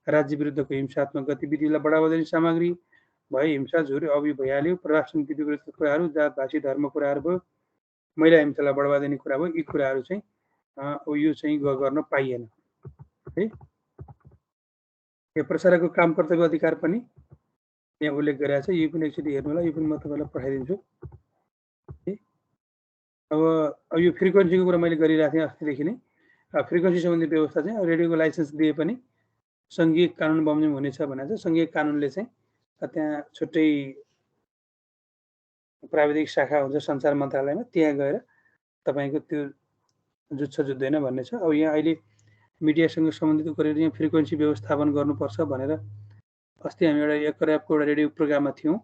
राज्य विरुद्धको हिंसात्मक गतिविधिलाई बढावा दिने सामग्री भए, हिंसा झुर अब यो भइहाल्यो। प्रजातन्त्र नीति विरुद्धको कुराहरू, जात भाषी धर्म कुराहरू भयो, महिला हिंसालाई बढावा दिने कुरा भयो, यी कुराहरू चाहिँ यो चाहिँ गर्न पाइएन है। यो प्रसारकको काम कर्तव्य अधिकार पनि यहाँ उल्लेख गरेको छ, यो पनि एकचोटि हेर्नु होला, यो पनि म तपाईँलाई पठाइदिन्छु है। अब यो फ्रिक्वेन्सीको कुरा मैले गरिरहेको थिएँ अस्तिदेखि नै। फ्रिक्वेन्सी सम्बन्धी व्यवस्था चाहिँ रेडियोको लाइसेन्स दिए पनि सङ्घीय कानुन बमोजिम हुनेछ भनेको छ। सङ्घीय कानुनले चाहिँ त्यहाँ छुट्टै प्राविधिक शाखा हुन्छ सञ्चार मन्त्रालयमा, त्यहाँ गएर तपाईँको त्यो जुत्छ जुत्दैन भन्ने छ। अब यहाँ अहिले मिडियासँग सम्बन्धित गरेर यहाँ फ्रिक्वेन्सी व्यवस्थापन गर्नुपर्छ भनेर अस्ति हामी एउटा एकरापको एउटा रेडियो प्रोग्राममा थियौँ।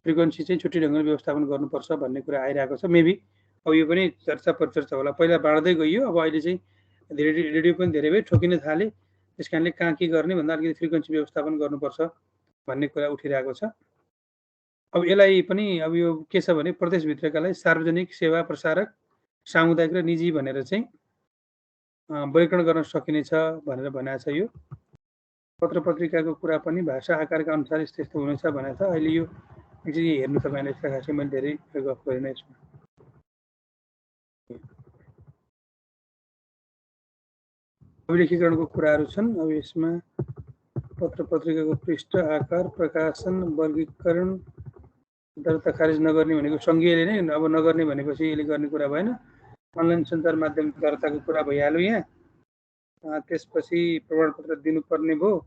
फ्रिक्वेन्सी चाहिँ छुट्टै ढङ्गले व्यवस्थापन गर्नुपर्छ भन्ने कुरा आइरहेको छ। मेबी अब यो पनि चर्चा परिचर्चा होला। पहिला बाँड्दै गइयो, अब अहिले चाहिँ रेडियो पनि धेरै भए ठोकिन थाले। त्यस कारणले कहाँ के गर्ने भन्दा अलिकति फ्रिक्वेन्सी व्यवस्थापन गर्नुपर्छ भन्ने कुरा उठिरहेको छ। अब यसलाई पनि अब यो के छ भने प्रदेशभित्रकालाई सार्वजनिक सेवा प्रसारक, सामुदायिक र निजी भनेर चाहिँ वर्गीकरण गर्न सकिनेछ भनेर भनेको छ। यो पत्र पत्रिकाको कुरा पनि भाषा आकारका अनुसार यस्तो हुनेछ भनेको छ। अहिले यो एकचोटि हेर्नु तपाईँले, यसलाई खासै मैले धेरै गफ गरेन यसमा। अभिलेखीकरणको कुराहरू छन्। अब यसमा पत्र पत्रिकाको पृष्ठ आकार, प्रकाशन, वर्गीकरण, दर्ता खारेज नगर्ने भनेको सङ्घीयले नै, अब नगर्ने भनेपछि यसले गर्ने कुरा भएन। अनलाइन सञ्चार माध्यम दर्ताको कुरा भइहाल्यो यहाँ। त्यसपछि प्रमाणपत्र दिनुपर्ने भयो,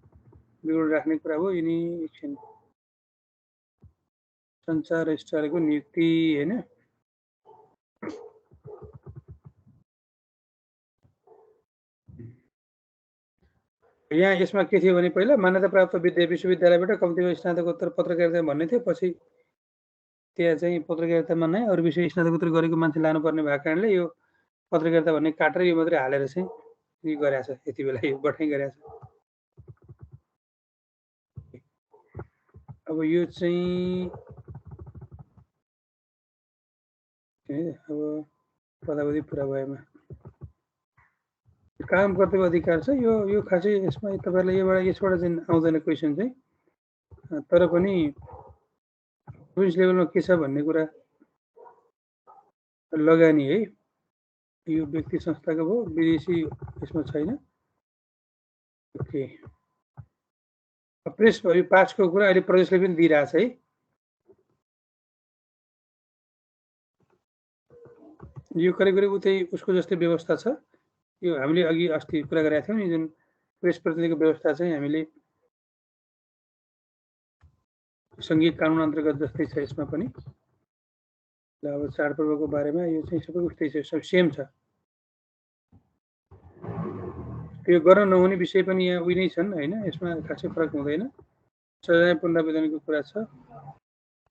विवरण राख्ने कुरा भयो। यिनी एकछिन सञ्चार रजिस्ट्रारको नियुक्ति होइन, यहाँ यसमा के थियो भने पहिला मान्यता प्राप्त विश्वविद्यालयबाट कम्तीमा स्नातकोत्तर पत्रकारिता भन्ने थियो। पछि त्यहाँ चाहिँ पत्रकारितामा नै अरू विषय स्नातकोत्तर गरेको मान्छे लानुपर्ने भएको कारणले यो पत्रकारिता भन्ने काटेर यो मात्रै हालेर चाहिँ यो गरेको छ। यति बेला यो बठाइ गरेको छ। अब यो चाहिँ अब पदावधि पुरा भएमा काम कर्तव्य अधिकार छ। यो खासै यसमा तपाईँहरूलाई यसबाट चाहिँ आउँदैन क्वेसन चाहिँ, तर पनि प्रोभिन्स लेभलमा के छ भन्ने कुरा लगानी है। यो व्यक्ति संस्थाको भयो, विदेशी यसमा छैन। ओके, प्रेस भयो, पासको कुरा अहिले प्रदेशले पनि दिइरहेछ है। यो करिब करिब उतै उसको जस्तै व्यवस्था छ। यो हामीले अघि अस्ति कुरा गरेका थियौँ नि, जुन प्रेस प्रतिनिधिको व्यवस्था चाहिँ हामीले सङ्घीय कानुन अन्तर्गत जस्तै छ यसमा पनि। अब चाडपर्वको बारेमा यो चाहिँ सबै उस्तै छ, सब सेम छ। यो गर्न नहुने विषय पनि यहाँ उही नै छन् होइन, यसमा खासै फरक हुँदैन। सजाय पुनरावेदनको कुरा छ,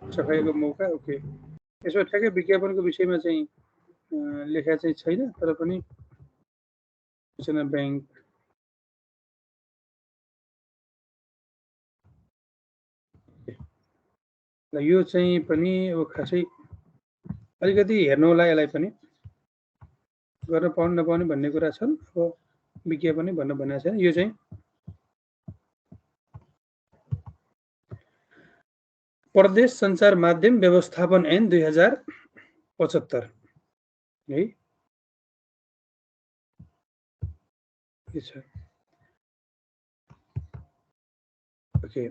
सफाइको मौका। ओके, यसमा ठ्याक्कै विज्ञापनको विषयमा चाहिँ लेखा चाहिँ छैन, तर पनि सूचना ब्याङ्क यो चाहिँ पनि अब खासै अलिकति हेर्नु होला। यसलाई पनि गर्न पाउनु नपाउने भन्ने कुरा छन्। अब विज्ञापन भन्न भनेको छैन। यो चाहिँ प्रदेश सञ्चार माध्यम व्यवस्थापन ऐन 2075 है। ओके,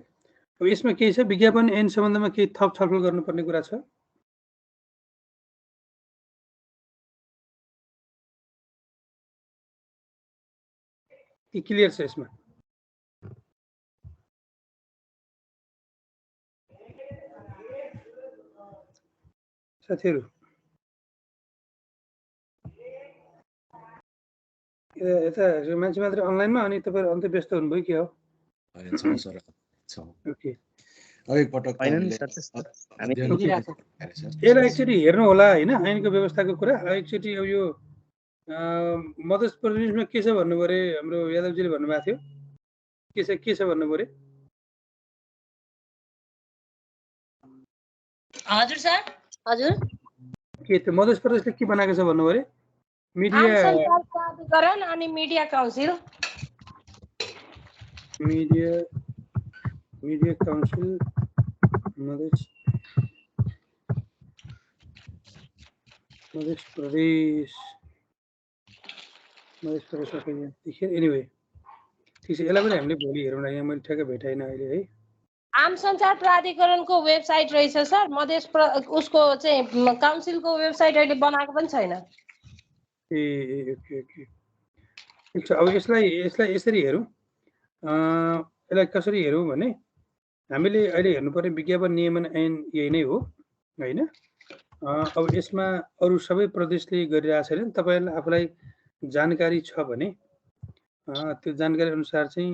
अब यसमा के छ, विज्ञापन ऐन सम्बन्धमा केही थप छलफल गर्नुपर्ने कुरा छ। कि क्लियर छ यसमा? साथीहरू यता मान्छे मात्रै अनलाइनमा, अनि तपाईँहरू अन्त व्यस्त हुनुभयो के हो? ओके, यसलाई एकचोटि हेर्नु होला होइन, ऐनको व्यवस्थाको कुरा। एकचोटि अब यो मध्य प्रदेशमा के छ भन्नुभयो अरे, हाम्रो यादवजीले भन्नुभएको थियो। के छ भन्नुभयो अरे? हजुर सर, हजुर के त्यो मध्य प्रदेशले के बनाएको छ भन्नु अरे आम मिडिया सञ्चार प्राधिकरण अनि media council media council Madhya Pradesh anyway ठिक छ यसलाई पनि हामीले भोलि हेरौँ न यहाँ मैले ठ्याक्कै भेटाइनँ अहिले है आम सञ्चार प्राधिकरणको वेबसाइट रहेछ सर उसको चाहिँ काउन्सिलको वेबसाइट अहिले बनाएको पनि छैन ए ओके ओके ठिक छ अब यसलाई यसरी हेरौँ यसलाई कसरी हेरौँ भने हामीले अहिले हेर्नुपर्ने विज्ञापन नियमन ऐन यही नै हो होइन अब यसमा अरू सबै प्रदेशले गरिरहेको छैन तपाईँहरूलाई आफूलाई जानकारी छ भने त्यो जानकारी अनुसार चाहिँ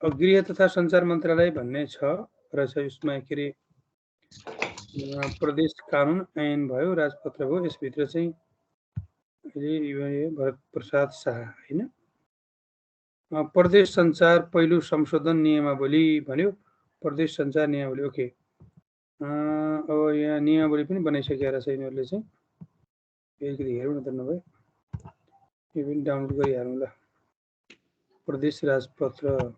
गृह तथा सञ्चार मन्त्रालय भन्ने छ रहेछ यसमा के अरे प्रदेश कानुन ऐन भयो राजपत्र भयो यसभित्र चाहिँ अहिले भरत प्रसाद शाह होइन प्रदेश सञ्चार पहिलो संशोधन नियमावली भन्यो प्रदेश सञ्चार नियमावली ओके अब यहाँ नियमावली पनि बनाइसकेर छ यिनीहरूले चाहिँ अलिकति हेरौँ न त नभए यो पनि डाउनलोड गरिहालौँ ल प्रदेश राजपत्र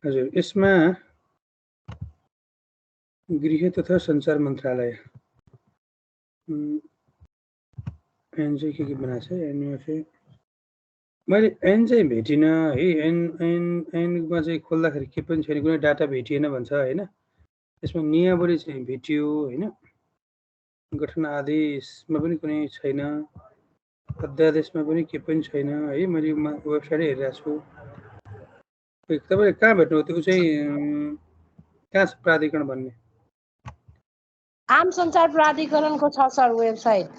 हजुर यसमा गृह तथा सञ्चार मन्त्रालय ऐन चाहिँ के बनाएको छ ऐनमा चाहिँ मैले ऐन चाहिँ भेटिनँ है ऐनमा चाहिँ खोल्दाखेरि के पनि छैन कुनै डाटा भेटिएन भन्छ होइन यसमा नियमावली चाहिँ भेटियो होइन गठन आदेशमा पनि कुनै छैन अध्यादेशमा पनि के पनि छैन है मैले वेबसाइटै हेरिरहेको छु तपाईँले कहाँ भेट्नु त्यो चाहिँ कहाँ छ प्राधिकरण भन्ने आम सञ्चार प्राधिकरणको छ सर वेबसाइट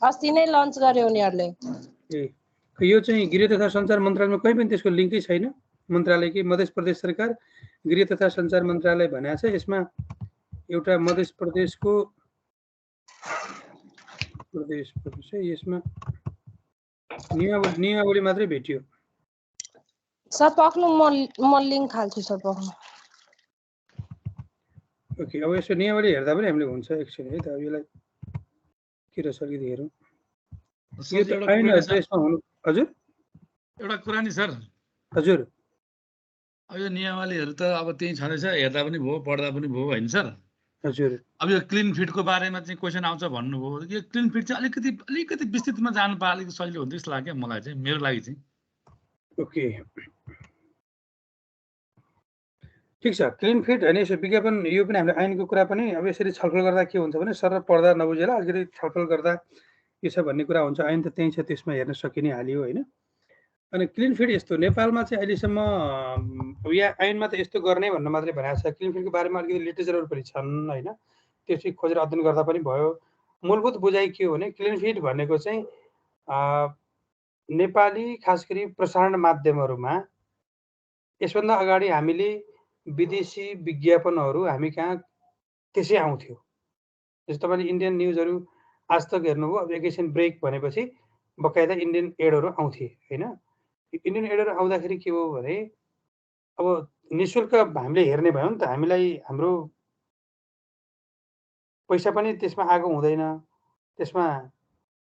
अस्ति नै लन्च गर्यो उनीहरूले ए यो चाहिँ गृह तथा सञ्चार मन्त्रालयमा कहीँ पनि त्यसको लिङ्कै छैन मन्त्रालयकै मध्य प्रदेश सरकार गृह तथा सञ्चार मन्त्रालय भनेको छ यसमा एउटा मध्य प्रदेशको प्रदेश है यसमा नियमावली मात्रै भेटियो सर पक्नु म लिङ्क हाल्छु सर पक्नु ओके अब यसो नियमावली हेर्दा पनि हामीले हुन्छ एकछिन है त अब यसलाई के रहेछ अलिकति हेरौँ यो त ऐन यसमा हुनु हजुर एउटा कुरा नि सर हजुर अब यो नियमावलीहरू त अब त्यही छँदैछ हेर्दा पनि भयो पढ्दा पनि भयो होइन सर हजुर अब यो क्लिन फिटको बारेमा चाहिँ क्वेसन आउँछ भन्नुभयो यो क्लिन फिट चाहिँ अलिकति विस्तृतमा जानु पाए अलिकति सजिलो हुन्थ्यो जस्तो लाग्यो मलाई चाहिँ मेरो लागि चाहिँ ओके ठिक छ क्लिन फिट होइन यसो विज्ञापन यो पनि हामीले ऐनको कुरा पनि अब यसरी छलफल गर्दा के हुन्छ भने सर पढ्दा नबुझेला अलिकति छलफल गर्दा के छ भन्ने कुरा हुन्छ ऐन त त्यही छ त्यसमा हेर्न सकिने हाल्यो होइन अनि क्लिन फिट यस्तो नेपालमा चाहिँ अहिलेसम्म यहाँ ऐनमा त यस्तो गर्ने भन्ने मात्रै भनेको छ क्लिन फिटको बारेमा अलिकति लिटरेचरहरू पनि छन् होइन त्यो चाहिँ खोजेर अध्ययन गर्दा पनि भयो मूलभूत बुझाइ के हो भने क्लिन फिट भनेको चाहिँ नेपाली खास गरी प्रसारण माध्यमहरूमा यसभन्दा अगाडि हामीले विदेशी विज्ञापनहरू हामी कहाँ त्यसै आउँथ्यो जस्तो तपाईँले इन्डियन न्युजहरू आज तक हेर्नुभयो अब एकैछिन ब्रेक भनेपछि बकाइदा इन्डियन एडहरू आउँथे होइन इन्डियन एडहरू आउँदाखेरि के हो भने अब निःशुल्क हामीले हेर्ने भयो नि त हामीलाई हाम्रो पैसा पनि त्यसमा आएको हुँदैन त्यसमा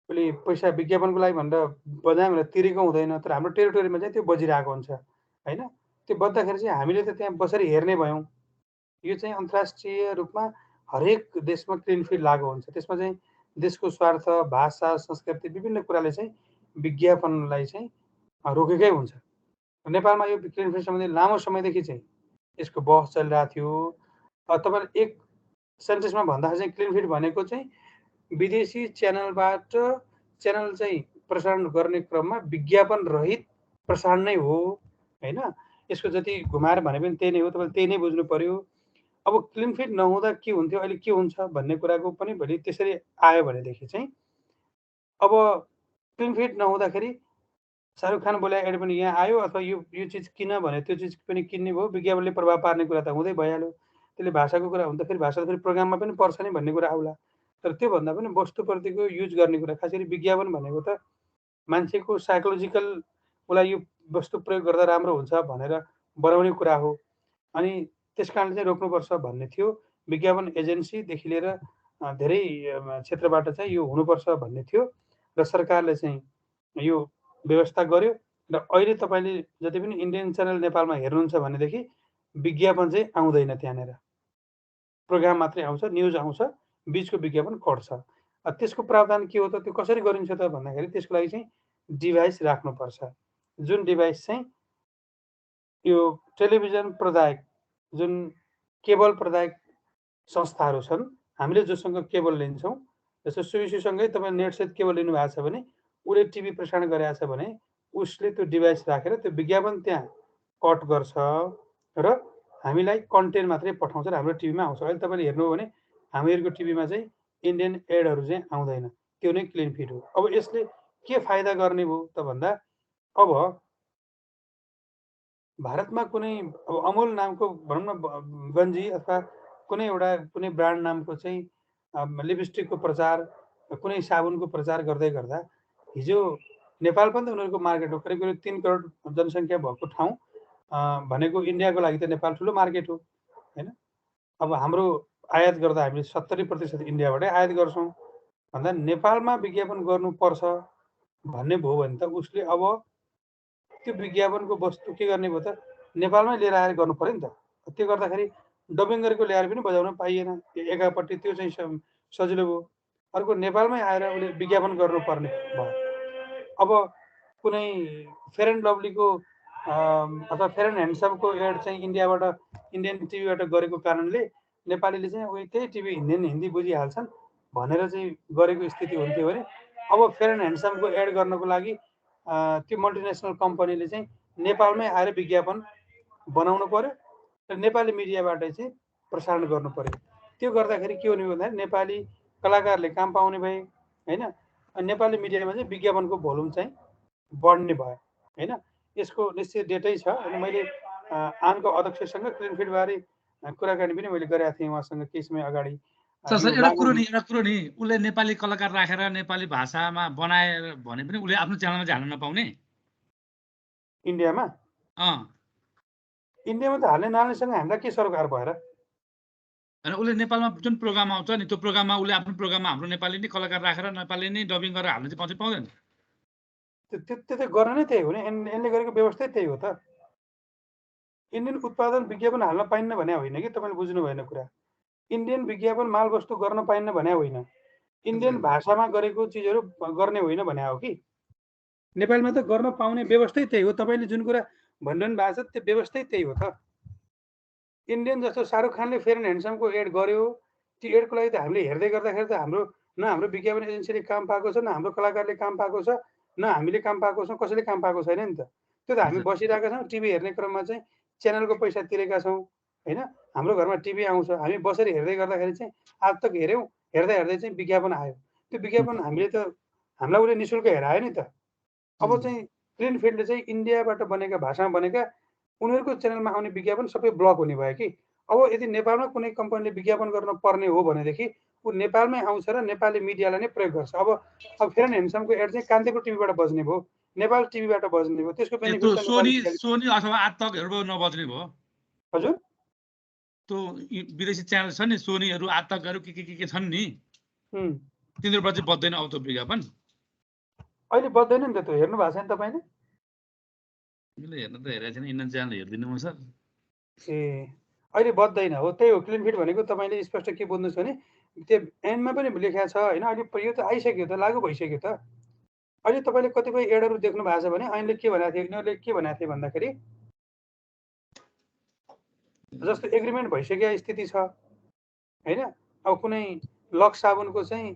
उसले पैसा विज्ञापनको लागि भनेर बजायो भनेर तिरेको हुँदैन तर हाम्रो टेरिटोरीमा चाहिँ त्यो बजिरहेको हुन्छ होइन त्यो बज्दाखेरि चाहिँ हामीले त त्यहाँ बसेर हेर्ने भयौँ यो चाहिँ अन्तर्राष्ट्रिय रूपमा हरेक देशमा क्लिन फिट लागु हुन्छ त्यसमा चाहिँ देशको स्वार्थ भाषा संस्कृति विभिन्न कुराले चाहिँ विज्ञापनलाई चाहिँ रोकेकै हुन्छ नेपालमा यो क्लिन फिट सम्बन्धी लामो समयदेखि चाहिँ यसको बहस चलिरहेको थियो तपाईँले एक सेन्टेन्समा भन्दाखेरि चाहिँ क्लिन फिट भनेको चाहिँ विदेशी च्यानलबाट च्यानल चाहिँ प्रसारण गर्ने क्रममा विज्ञापन रहित प्रसारण नै हो होइन यसको जति घुमाएर भने पनि त्यही नै हो, तपाईँले त्यही नै बुझ्नु पर्यो। अब क्लिन फिट नहुँदा के हुन्थ्यो, अहिले के हुन्छ भन्ने कुराको पनि भोलि त्यसरी आयो भनेदेखि चाहिँ अब क्लिन फिट नहुँदाखेरि शाहरुख खान बोलाए एड पनि यहाँ आयो, अथवा यो चिज किन भने त्यो चिज पनि किन्ने भयो, विज्ञापनले प्रभाव पार्ने कुरा त हुँदै भइहाल्यो। त्यसले भाषाको कुरा हुँदाखेरि भाषा फेरि प्रोग्राममा पनि पर्छ नि भन्ने कुरा आउला। तर त्योभन्दा पनि वस्तुप्रतिको युज गर्ने कुरा, खास गरी विज्ञापन भनेको त मान्छेको साइकोलोजिकल उसलाई यो वस्तु प्रयोग गर्दा राम्रो हुन्छ भनेर बनाउने कुरा हो। अनि त्यस कारणले चाहिँ रोक्नुपर्छ भन्ने थियो। विज्ञापन एजेन्सीदेखि लिएर धेरै क्षेत्रबाट चाहिँ यो हुनुपर्छ भन्ने थियो र सरकारले चाहिँ यो व्यवस्था गर्यो। र अहिले तपाईँले जति पनि इन्डियन च्यानल नेपालमा हेर्नुहुन्छ भनेदेखि विज्ञापन चाहिँ आउँदैन, त्यहाँनिर प्रोग्राम मात्रै आउँछ, न्युज आउँछ, बिचको विज्ञापन कट्छ। त्यसको प्रावधान के हो त, त्यो कसरी गरिन्छ त भन्दाखेरि त्यसको लागि चाहिँ डिभाइस राख्नुपर्छ, जुन डिभाइस चाहिँ यो टेलिभिजन प्रदायक, जुन केबल प्रदायक संस्थाहरू छन्, हामीले जोसँग केबल लिन्छौँ, जस्तो सुइसीसँगै तपाईँ नेटसहित केबल लिनुभएको छ भने उसले टिभी प्रसारण गरेको छ भने उसले त्यो डिभाइस राखेर त्यो विज्ञापन त्यहाँ कट गर्छ र हामीलाई कन्टेन्ट मात्रै पठाउँछ र हाम्रो टिभीमा आउँछ। अहिले तपाईँले हेर्नुभयो भने हामीहरूको टिभीमा चाहिँ इन्डियन एडहरू चाहिँ आउँदैन, त्यो नै क्लिन फिट हो। अब यसले के फाइदा गर्ने भयो त भन्दा, अब भारतमा कुनै अब अमुल नामको भनौँ न गन्जी अथवा कुनै एउटा कुनै ब्रान्ड नामको चाहिँ लिपस्टिकको प्रचार, कुनै साबुनको प्रचार गर्दै गर्दा हिजो नेपाल पनि त उनीहरूको मार्केट हो, करिब 3 करोड जनसङ्ख्या भएको ठाउँ भनेको इन्डियाको लागि त नेपाल ठुलो मार्केट हो हैन। अब हाम्रो आयात गर्दा हामीले 70% इन्डियाबाटै आयात गर्छौँ भन्दा नेपालमा विज्ञापन गर्नुपर्छ भन्ने भयो भने त उसले अब त्यो विज्ञापनको वस्तु के गर्ने भयो त, नेपालमै लिएर आएर गर्नु पर्यो नि त। त्यो गर्दाखेरि डबिङ गरेको ल्याएर पनि बजाउन पाइएन, एकापट्टि त्यो चाहिँ सजिलो भयो। अर्को नेपालमै आएर उसले विज्ञापन गर्नुपर्ने भयो। अब कुनै फेयर एन्ड लभलीको अथवा फेयर एन्ड ह्यान्डसमको एड चाहिँ इन्डियन टिभीबाट गरेको कारणले नेपालीले चाहिँ उयो त्यही टिभी हिन्दी बुझिहाल्छन् भनेर चाहिँ गरेको स्थिति हुन्थ्यो भने अब फेयर एन्ड ह्यान्डसमको एड गर्नको लागि त्यो मल्टिनेसनल कम्पनीले चाहिँ नेपालमै आएर विज्ञापन बनाउनु पर्यो र नेपाली मिडियाबाट चाहिँ प्रसारण गर्नु पर्यो। त्यो गर्दाखेरि के हुने भन्दाखेरि नेपाली कलाकारले काम पाउने भए हैन, नेपाली मिडियामा चाहिँ विज्ञापनको भोल्युम चाहिँ बढ्ने भयो हैन। यसको निश्चित डेटै छ। अनि मैले आनको अध्यक्षसँग क्लिन फिट बारे कुराकानी पनि मैले गरेको थिएँ उहाँसँग केही समय अगाडि। एउटा कुरो नि उसले नेपाली कलाकार राखेर नेपाली भाषामा बनाएर भने पनि उसले आफ्नो च्यानलमा चाहिँ हाल्न नपाउने इन्डियामा त हाल्ने नाल्नेसँग हामीलाई के सरोकार भएर? अनि उसले नेपालमा जुन प्रोग्राम आउँछ नि त्यो प्रोग्राममा उसले आफ्नो प्रोग्राममा हाम्रो नेपाली नै कलाकार राखेर नेपाली नै डबिङ गरेर हाल्न चाहिँ पाउँदैन। त्यो त गर्न नै त्यही हो नि, यसले गरेको व्यवस्था त्यही हो त। इन्डियन उत्पादन विज्ञापन हाल्न पाइन्न भने होइन कि, तपाईँले बुझ्नु भएन कुरा। इन्डियन विज्ञापन मालवस्तु गर्न पाइन्न भने होइन, इन्डियन भाषामा गरेको चिजहरू गर्ने होइन भने हो कि। नेपालमा त गर्न पाउने व्यवस्थै त्यही हो। तपाईँले जुन कुरा भनिरहनु भएको छ त्यो व्यवस्थै त्यही हो त। इन्डियन जस्तो शाहरुख खानले फेयर एन्ड ह्यान्डसमको एड गर्यो, त्यो एडको लागि त हामीले हेर्दै गर्दाखेरि त हाम्रो विज्ञापन एजेन्सीले काम पाएको छ, न हाम्रो कलाकारले काम पाएको छ, न हामीले काम पाएको छौँ, कसैले काम पाएको छैन नि त। त्यो त हामी बसिरहेका छौँ, टिभी हेर्ने क्रममा चाहिँ च्यानलको पैसा तिरेका छौँ होइन। हाम्रो घरमा टिभी आउँछ, हामी बसेर हेर्दै गर्दाखेरि चाहिँ आज तक हेऱ्यौँ, हेर्दै चाहिँ विज्ञापन आयो। त्यो विज्ञापन हामीले त हामीलाई उसले निःशुल्क हेरायो नि त। अब चाहिँ क्लिन फिल्डले चाहिँ इन्डियाबाट बनेका भाषामा बनेका उनीहरूको च्यानलमा आउने विज्ञापन सबै ब्लक हुने भयो कि। अब यदि नेपालमा कुनै कम्पनीले विज्ञापन गर्न पर्ने हो भनेदेखि ऊ नेपालमै आउँछ र नेपाली मिडियालाई नै प्रयोग गर्छ। अब फेयर एन्ड ह्यान्डसमको एड चाहिँ कान्तिपुर टिभीबाट बज्ने भयो, नेपाल टिभीबाट बज्ने भयो, त्यसको बेनिफिट सोनी अथवा आजतकहरू नबज्ने भयो। हजुर, त्यो विदेशी च्यानल छ नि, सोनीहरू आजतकहरू के छन् नि, तिनीहरूबाट चाहिँ बज्दैन अब त्यो विज्ञापन। अहिले बज्दैन नि त, त्यो हेर्नु भएको छैन तपाईँले? मैले हेर्न त हेरेको छैन, इन्डियन च्यानल हेर्दिनँ म सर। अहिले बज्दैन हो, त्यही हो। क्लिन फिट भनेको तपाईँले स्पष्ट के बुझ्नुहोस् भने त्यो एन्डमा पनि लेखेको छ होइन। अहिले यो त आइसक्यो त, लागु भइसक्यो त। अहिले तपाईँले कतिपय एडहरू देख्नु भएको छ भने ऐनले के भनेको थियो, यिनीहरूले के भनेको थियो भन्दाखेरि जस्तो एग्रिमेन्ट भइसकेको स्थिति छ होइन। अब कुनै लक्स साबुनको चाहिँ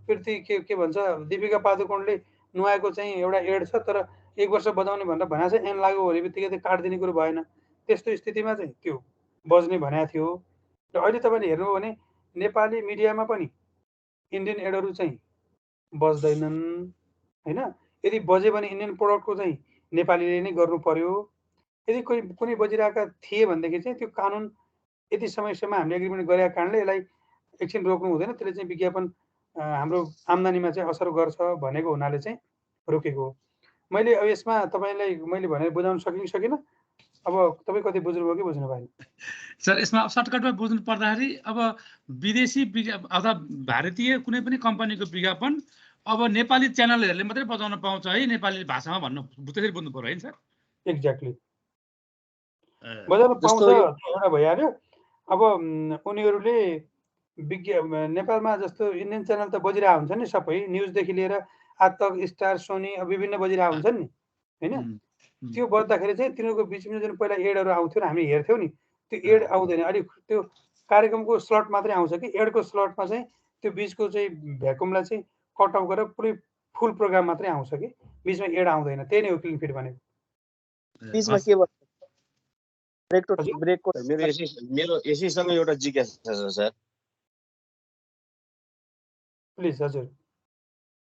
प्रीति के भन्छ दिपिका पादुकोणले नुहाएको चाहिँ एउटा एड छ, तर 1 वर्ष बजाउने भनेर भनेको छ, ऐन लागू हुने बित्तिकै त काटिदिने कुरो भएन। त्यस्तो स्थितिमा चाहिँ त्यो बज्ने भनेको थियो। र अहिले तपाईँले हेर्नुभयो भने नेपाली मिडियामा पनि इन्डियन एडहरू चाहिँ बज्दैनन् होइन। यदि बज्यो भने इन्डियन प्रोडक्टको चाहिँ नेपालीले नै गर्नु पर्यो। यदि कुनै बजिरहेका थिए भनेदेखि चाहिँ त्यो कानुन यति समयसम्म हामीले एग्रिमेन्ट गरेका कारणले यसलाई एकछिन रोक्नु हुँदैन, त्यसले चाहिँ विज्ञापन हाम्रो आम्दानीमा चाहिँ असर गर्छ भनेको हुनाले चाहिँ रोकेको हो। मैले अब यसमा तपाईँलाई मैले भनेर बुझाउन सकिनँ। अब तपाईँ कति बुझ्नुभयो कि बुझ्नु भएन? सर यसमा सर्टकटमा बुझ्नु पर्दाखेरि अब विदेशी अथवा भारतीय कुनै पनि कम्पनीको विज्ञापन अब नेपाली च्यानलहरूले मात्रै बजाउन पाउँछ है, नेपाली भाषामा भन्नु त्यसरी बुझ्नु पर्यो है सर? एक्ज्याक्टली बजाउन पाउँछ एउटा भइहाल्यो। अब उनीहरूले नेपालमा जस्तो इन्डियन च्यानल त बजिरहेको हुन्छ नि, सबै न्युजदेखि लिएर आज तक, स्टार, सोनी विभिन्न बजिरहेको हुन्छन् नि होइन। त्यो बज्दाखेरि चाहिँ तिनीहरूको बिचमा जुन पहिला एडहरू आउँथ्यो र हामी हेर्थ्यौँ नि, त्यो एड आउँदैन। अलिक त्यो कार्यक्रमको स्लट मात्रै आउँछ कि एडको स्लटमा चाहिँ त्यो बिचको चाहिँ भ्याकुमलाई चाहिँ कट अफ गरेर पुरै फुल प्रोग्राम मात्रै आउँछ कि बिचमा एड आउँदैन। त्यही नै हो क्लिन फिट भनेको। बिचमा के भन्छ ब्रेकको मेरो यसैसँग एउटा जिज्ञासा छ सर। प्लिज हजुर।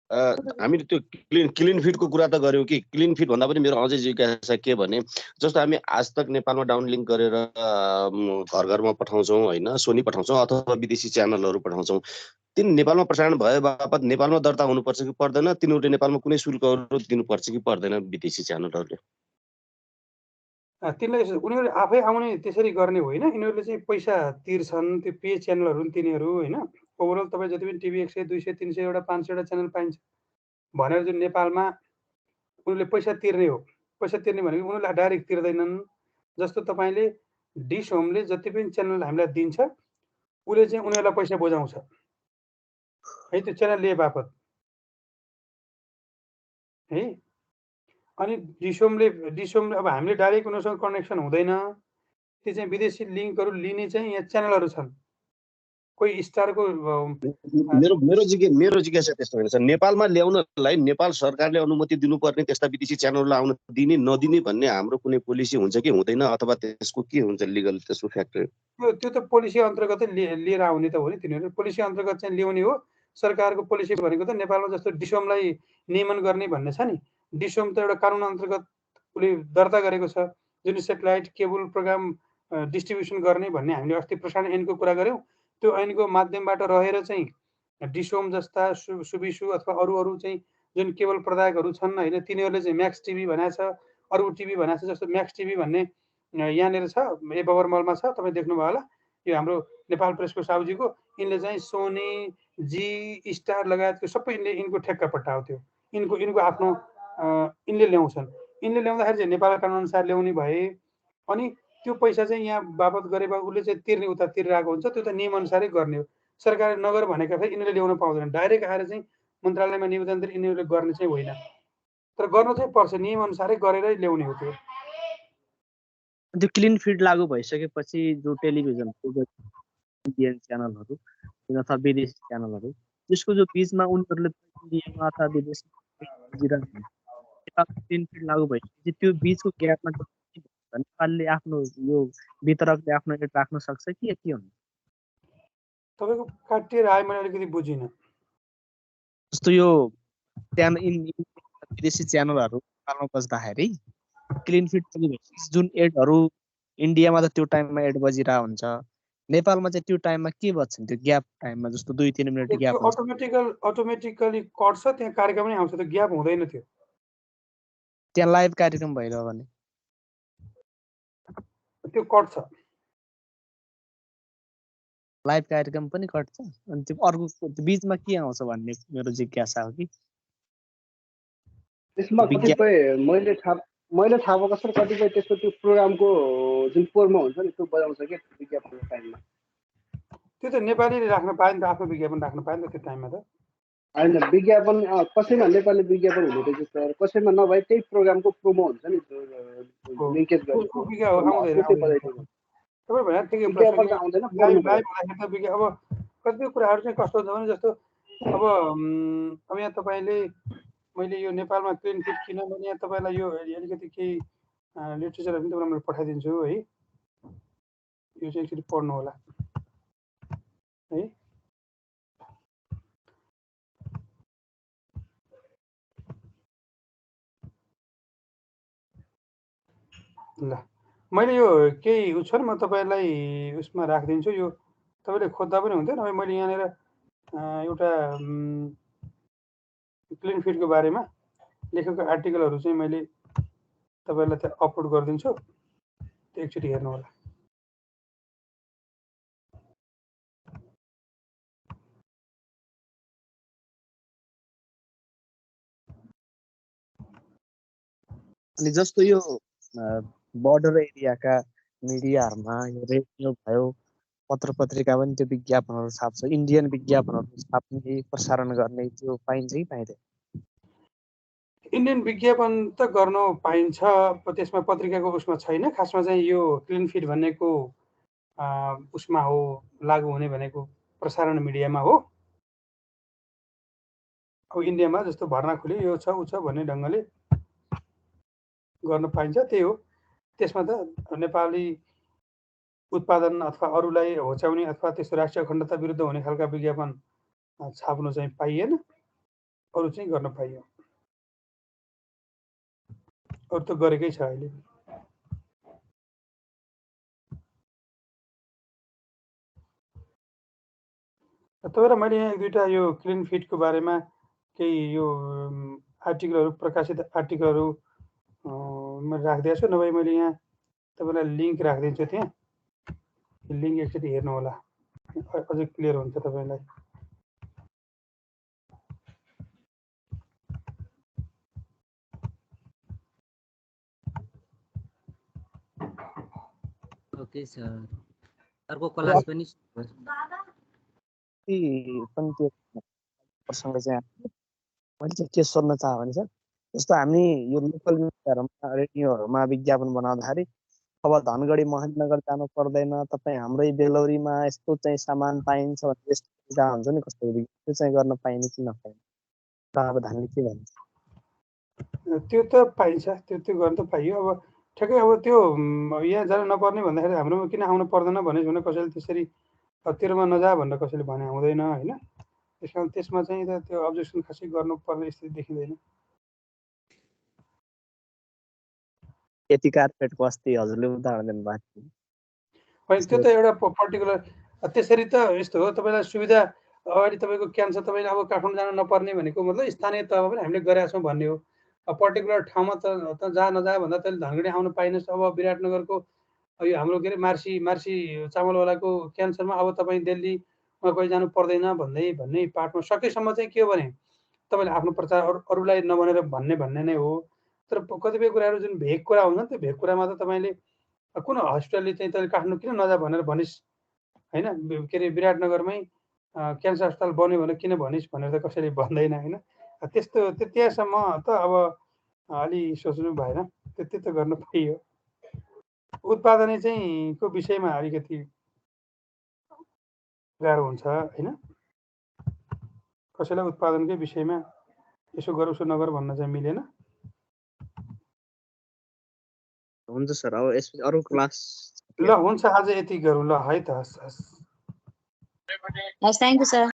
हामीले त्यो क्लिन फिटको कुरा त गऱ्यौँ कि क्लिन फिट भन्दा पनि मेरो अझै जिज्ञासा के भने जस्तो हामी आज तक नेपालमा डाउनलिङ्क गरेर घर घरमा पठाउँछौँ होइन, सोनी पठाउँछौँ अथवा विदेशी च्यानलहरू पठाउँछौँ, तिन नेपालमा प्रसारण भए बापत नेपालमा दर्ता हुनुपर्छ कि पर्दैन? तिनीहरूले नेपालमा कुनै शुल्कहरू दिनुपर्छ कि पर्दैन विदेशी च्यानलहरूले? तिनीहरूले उनीहरूले आफै आउने त्यसरी गर्ने होइन, यिनीहरूले चाहिँ पैसा तिर्छन्। त्यो पे च्यानलहरू तिनीहरू होइन। ओभरअल तपाईँ जति पनि टिभी 100, 200, 300 एउटा 500 एउटा च्यानल पाइन्छ भनेर जुन नेपालमा उनीहरूले पैसा तिर्ने हो। पैसा तिर्ने भनेको उनीहरूले डाइरेक्ट तिर्दैनन्। जस्तो तपाईँले डिस होमले जति पनि च्यानल हामीलाई दिन्छ उसले चाहिँ उनीहरूलाई पैसा बुझाउँछ है त्यो च्यानल लिए बापत है। अनि डिस होमले अब हामीले डाइरेक्ट उनीहरूसँग कनेक्सन हुँदैन। त्यो चाहिँ विदेशी लिङ्कहरू लिने चाहिँ यहाँ च्यानलहरू छन्। कोही स्टारको मेरो जिज्ञासा त्यस्तो होइन सर। नेपालमा ल्याउनलाई नेपाल सरकारले अनुमति दिनुपर्ने त्यस्ता विदेशी च्यानललाई आउन दिने नदिने भन्ने हाम्रो कुनै पोलिसी हुन्छ कि हुँदैन, अथवा त्यसको के हुन्छ लिगल त्यसको फ्याक्टर? त्यो त पोलिसी अन्तर्गतै लिएर आउने त हो नि। तिनीहरू पोलिसी अन्तर्गत चाहिँ ल्याउने हो। सरकारको पोलिसी भनेको त नेपालमा जस्तो डिसोमलाई नियमन गर्ने भन्ने छ नि, डिसोम त एउटा कानुन अन्तर्गत उसले दर्ता गरेको छ जुन सेटेलाइट केबल प्रोग्राम डिस्ट्रिब्युसन गर्ने भन्ने हामीले अस्ति प्रसारण ऐनको कुरा गऱ्यौँ। त्यो ऐनको माध्यमबाट रहेर चाहिँ डिसोम जस्ता सुबिसु अथवा अरू चाहिँ जुन केबल प्रदायकहरू छन् होइन, तिनीहरूले चाहिँ म्याक्स टिभी भनेको छ, अरू टिभी भनेको छ। जस्तो म्याक्स टिभी भन्ने यहाँनिर छ, ए बबरमलमा छ, तपाईँ देख्नुभयो होला। यो हाम्रो नेपाल प्रेसको साउजीको यिनले चाहिँ सोनी, जी, स्टार लगायतको सबै यिनको ठेक्का पट्टाएको थियो। यिनको आफ्नो यिनले ल्याउँछन्। यिनले ल्याउँदाखेरि चाहिँ नेपालको कानुनअनुसार ल्याउने भए अनि त्यो पैसा चाहिँ यहाँ बापत गरे भए उसले चाहिँ तिर्ने उता तिरिरहेको हुन्छ। त्यो त नियमअनुसारै गर्ने हो। सरकारले नगर भनेका फेरि यिनीहरूले ल्याउन पाउँदैन। डाइरेक्ट आएर चाहिँ मन्त्रालयमा निवेदन दिएर यिनीहरूले गर्ने चाहिँ होइन, तर गर्नु चाहिँ पर्छ, नियमअनुसारै गरेरै ल्याउने हो। त्यो क्लिन फिड लागू भइसकेपछि जो टेलिभिजन इन्डियन च्यानलहरू अथवा विदेशी च्यानलहरू त्यसको जो बिचमा उनीहरूले इन्डियामा अथवा विदेशमा क्लिन फिड लागू भइसकेपछि त्यो बिचको ग्यापमा नेपालले आफ्नो यो वितरकले आफ्नो एड राख्न सक्छ कि के हुन्छ? तपाईँको काटिएर आयो, मैले अलिकति बुझिनँ। जस्तो यो विदेशी च्यानलहरू नेपालमा बज्दाखेरि क्लिन फिड जुन एडहरू इन्डियामा त त्यो टाइममा एड बजिरहेको हुन्छ, नेपालमा चाहिँ त्यो टाइममा के बज्छ त्यो ग्याप टाइममा? जस्तो 2-3 मिनट ग्याप अटोमेटिकली कट्छ, त्यहाँ कार्यक्रम नै आउँछ, त्यो ग्याप हुँदैन। त्यो त्यहाँ लाइभ कार्यक्रम भइरह्यो भने त्यो कट्छ, लाइभ कार्यक्रम पनि कट्छ। अनि त्यो अर्को बिचमा के आउँछ भन्ने मेरो जिज्ञासा हो कि यसमा कतिपय मैले थाहा भएको सर कतिपय त्यसको त्यो प्रोग्रामको जुन पोर्मा हुन्छ नि त्यो बजाउँछ कि विज्ञापनको टाइममा। त्यो त नेपालीले राख्न पायो नि त, आफ्नो विज्ञापन राख्न पायो नि त त्यो टाइममा त। होइन विज्ञापन कसैमा नेपाली विज्ञापन हुँदै थियो सर, कसैमा नभए त्यही प्रोग्रामको प्रोमो हुन्छ नि लिङ्केज गरेको तपाईँ भने ठिकै विज्ञापन आउँदैन। अब कतिपय कुराहरू चाहिँ कस्तो हुन्छ भने जस्तो अब यहाँ तपाईँले मैले यो नेपालमा क्लिन फिट किन भने यहाँ तपाईँलाई यो अलिकति केही लिटरेचरहरू पनि तपाईँलाई मैले पठाइदिन्छु है। यो चाहिँ एकचोटि पढ्नु होला है। ल मैले यो केही उ छ म तपाईँलाई उसमा राखिदिन्छु। यो तपाईँले खोज्दा पनि हुन्थ्यो नभए मैले यहाँनिर एउटा क्लिन फिटको बारेमा लेखेको आर्टिकलहरू चाहिँ मैले तपाईँलाई त्यहाँ अपलोड गरिदिन्छु, त्यो एकचोटि हेर्नु होला। अनि जस्तो यो बर्डर एरियाका मिडियाहरूमा यो रेडियो भयो, पत्र पत्रिका पनि त्यो विज्ञापनहरू छाप्छ, इन्डियन विज्ञापनहरू छाप्ने प्रसारण गर्ने त्यो पाइन्छ कि पाइँदैन? इन्डियन विज्ञापन त गर्नु पाइन्छ, त्यसमा पत्रिकाको उसमा छैन। खासमा चाहिँ यो क्लिन फिट भनेको उसमा हो लागु हुने भनेको प्रसारण मिडियामा हो। अब इन्डियामा जस्तो भर्ना खुल्यो यो छ उ छ भन्ने ढङ्गले गर्न पाइन्छ, त्यही हो। त्यसमा त नेपाली उत्पादन अथवा अरूलाई होच्याउने अथवा त्यस्तो राष्ट्रिय अखण्डता विरुद्ध हुने खालका विज्ञापन छाप्नु चाहिँ पाइएन, अरू चाहिँ गर्न पाइयो। अरू त गरेकै छ अहिले। तपाईँलाई मैले यहाँ एक दुईवटा यो क्लिन फिटको बारेमा केही यो आर्टिकलहरू प्रकाशित आर्टिकलहरू मैले राखिदिएको छु, नभए मैले यहाँ तपाईँलाई लिङ्क राखिदिन्छु, त्यहाँ लिङ्क एकचोटि हेर्नु होला, अझै क्लियर हुन्छ तपाईँलाई। ओके सर, अर्को क्लास पनि पनि त्यो प्रसङ्ग चाहिँ मैले चाहिँ के सोध्न चाहेँ भने सर, जस्तो हामी यो लोकल मिडियाहरूमा रेडियोहरूमा विज्ञापन बनाउँदाखेरि अब धनगढी महेन्द्रनगर जानु पर्दैन, तपाईँ हाम्रै बेलौरीमा यस्तो चाहिँ सामान पाइन्छ भने यस्तो सुविधा हुन्छ नि, कस्तो त्यो चाहिँ गर्न पाइने कि नपाइने, प्रावधानले के भन्छ? त्यो त पाइन्छ, त्यो गर्न त पाइयो। अब ठ्याक्कै अब त्यो यहाँ जानु नपर्ने भन्दाखेरि हाम्रोमा किन आउनु पर्दैन भने कसैले त्यसरी तेरोमा नजा भनेर कसैले भने हुँदैन होइन। त्यस कारण त्यसमा चाहिँ त त्यो अब्जेक्सन खासै गर्नुपर्ने स्थिति देखिँदैन। यति कार्पेटको अस्ति हजुरले उदाहरण दिनुभएको थियो, होइन त्यो त एउटा पर्टिकुलर त्यसरी त यस्तो हो। तपाईँलाई सुविधा अगाडि तपाईँको क्यान्सर तपाईँले अब काठमाडौँ जानु नपर्ने भनेको मतलब स्थानीय तहमा पनि हामीले गरेका छौँ भन्ने हो। पर्टिकुलर ठाउँमा त जा नजा भन्दा तैँले धनगढी आउनु पाइनस्। अब विराटनगरको यो हाम्रो के अरे मार्सी चामलवालाको क्यान्सरमा अब तपाईँ दिल्लीमा कोही जानु पर्दैन भन्ने पार्टमा सकेसम्म चाहिँ के हो भने तपाईँले आफ्नो प्रचार अरूलाई नभनेर भन्ने नै हो। तर कतिपय कुराहरू जुन भेग कुरा हुन्छ त्यो भेग कुरामा त तपाईँले कुन हस्पिटलले चाहिँ तैँले काठमाडौँ किन नजा भनेर भनिस् होइन, के अरे विराटनगरमै क्यान्सर अस्पताल बन्यो भने किन भनिस् भनेर त कसैले भन्दैन होइन। त्यस्तो त्यहाँसम्म त अब अलि सोच्नु भएन, त्यति त गर्न पाइयो। उत्पादन चाहिँ को विषयमा अलिकति गाह्रो हुन्छ होइन। कसैलाई उत्पादनकै विषयमा यसो गर उसो नगर भन्न चाहिँ मिलेन। हुन्छ सर, अब यसपछि अरू क्लास ल हुन्छ, आज यति गरौँ ल है त। हस् थ्याङ्क यू सर।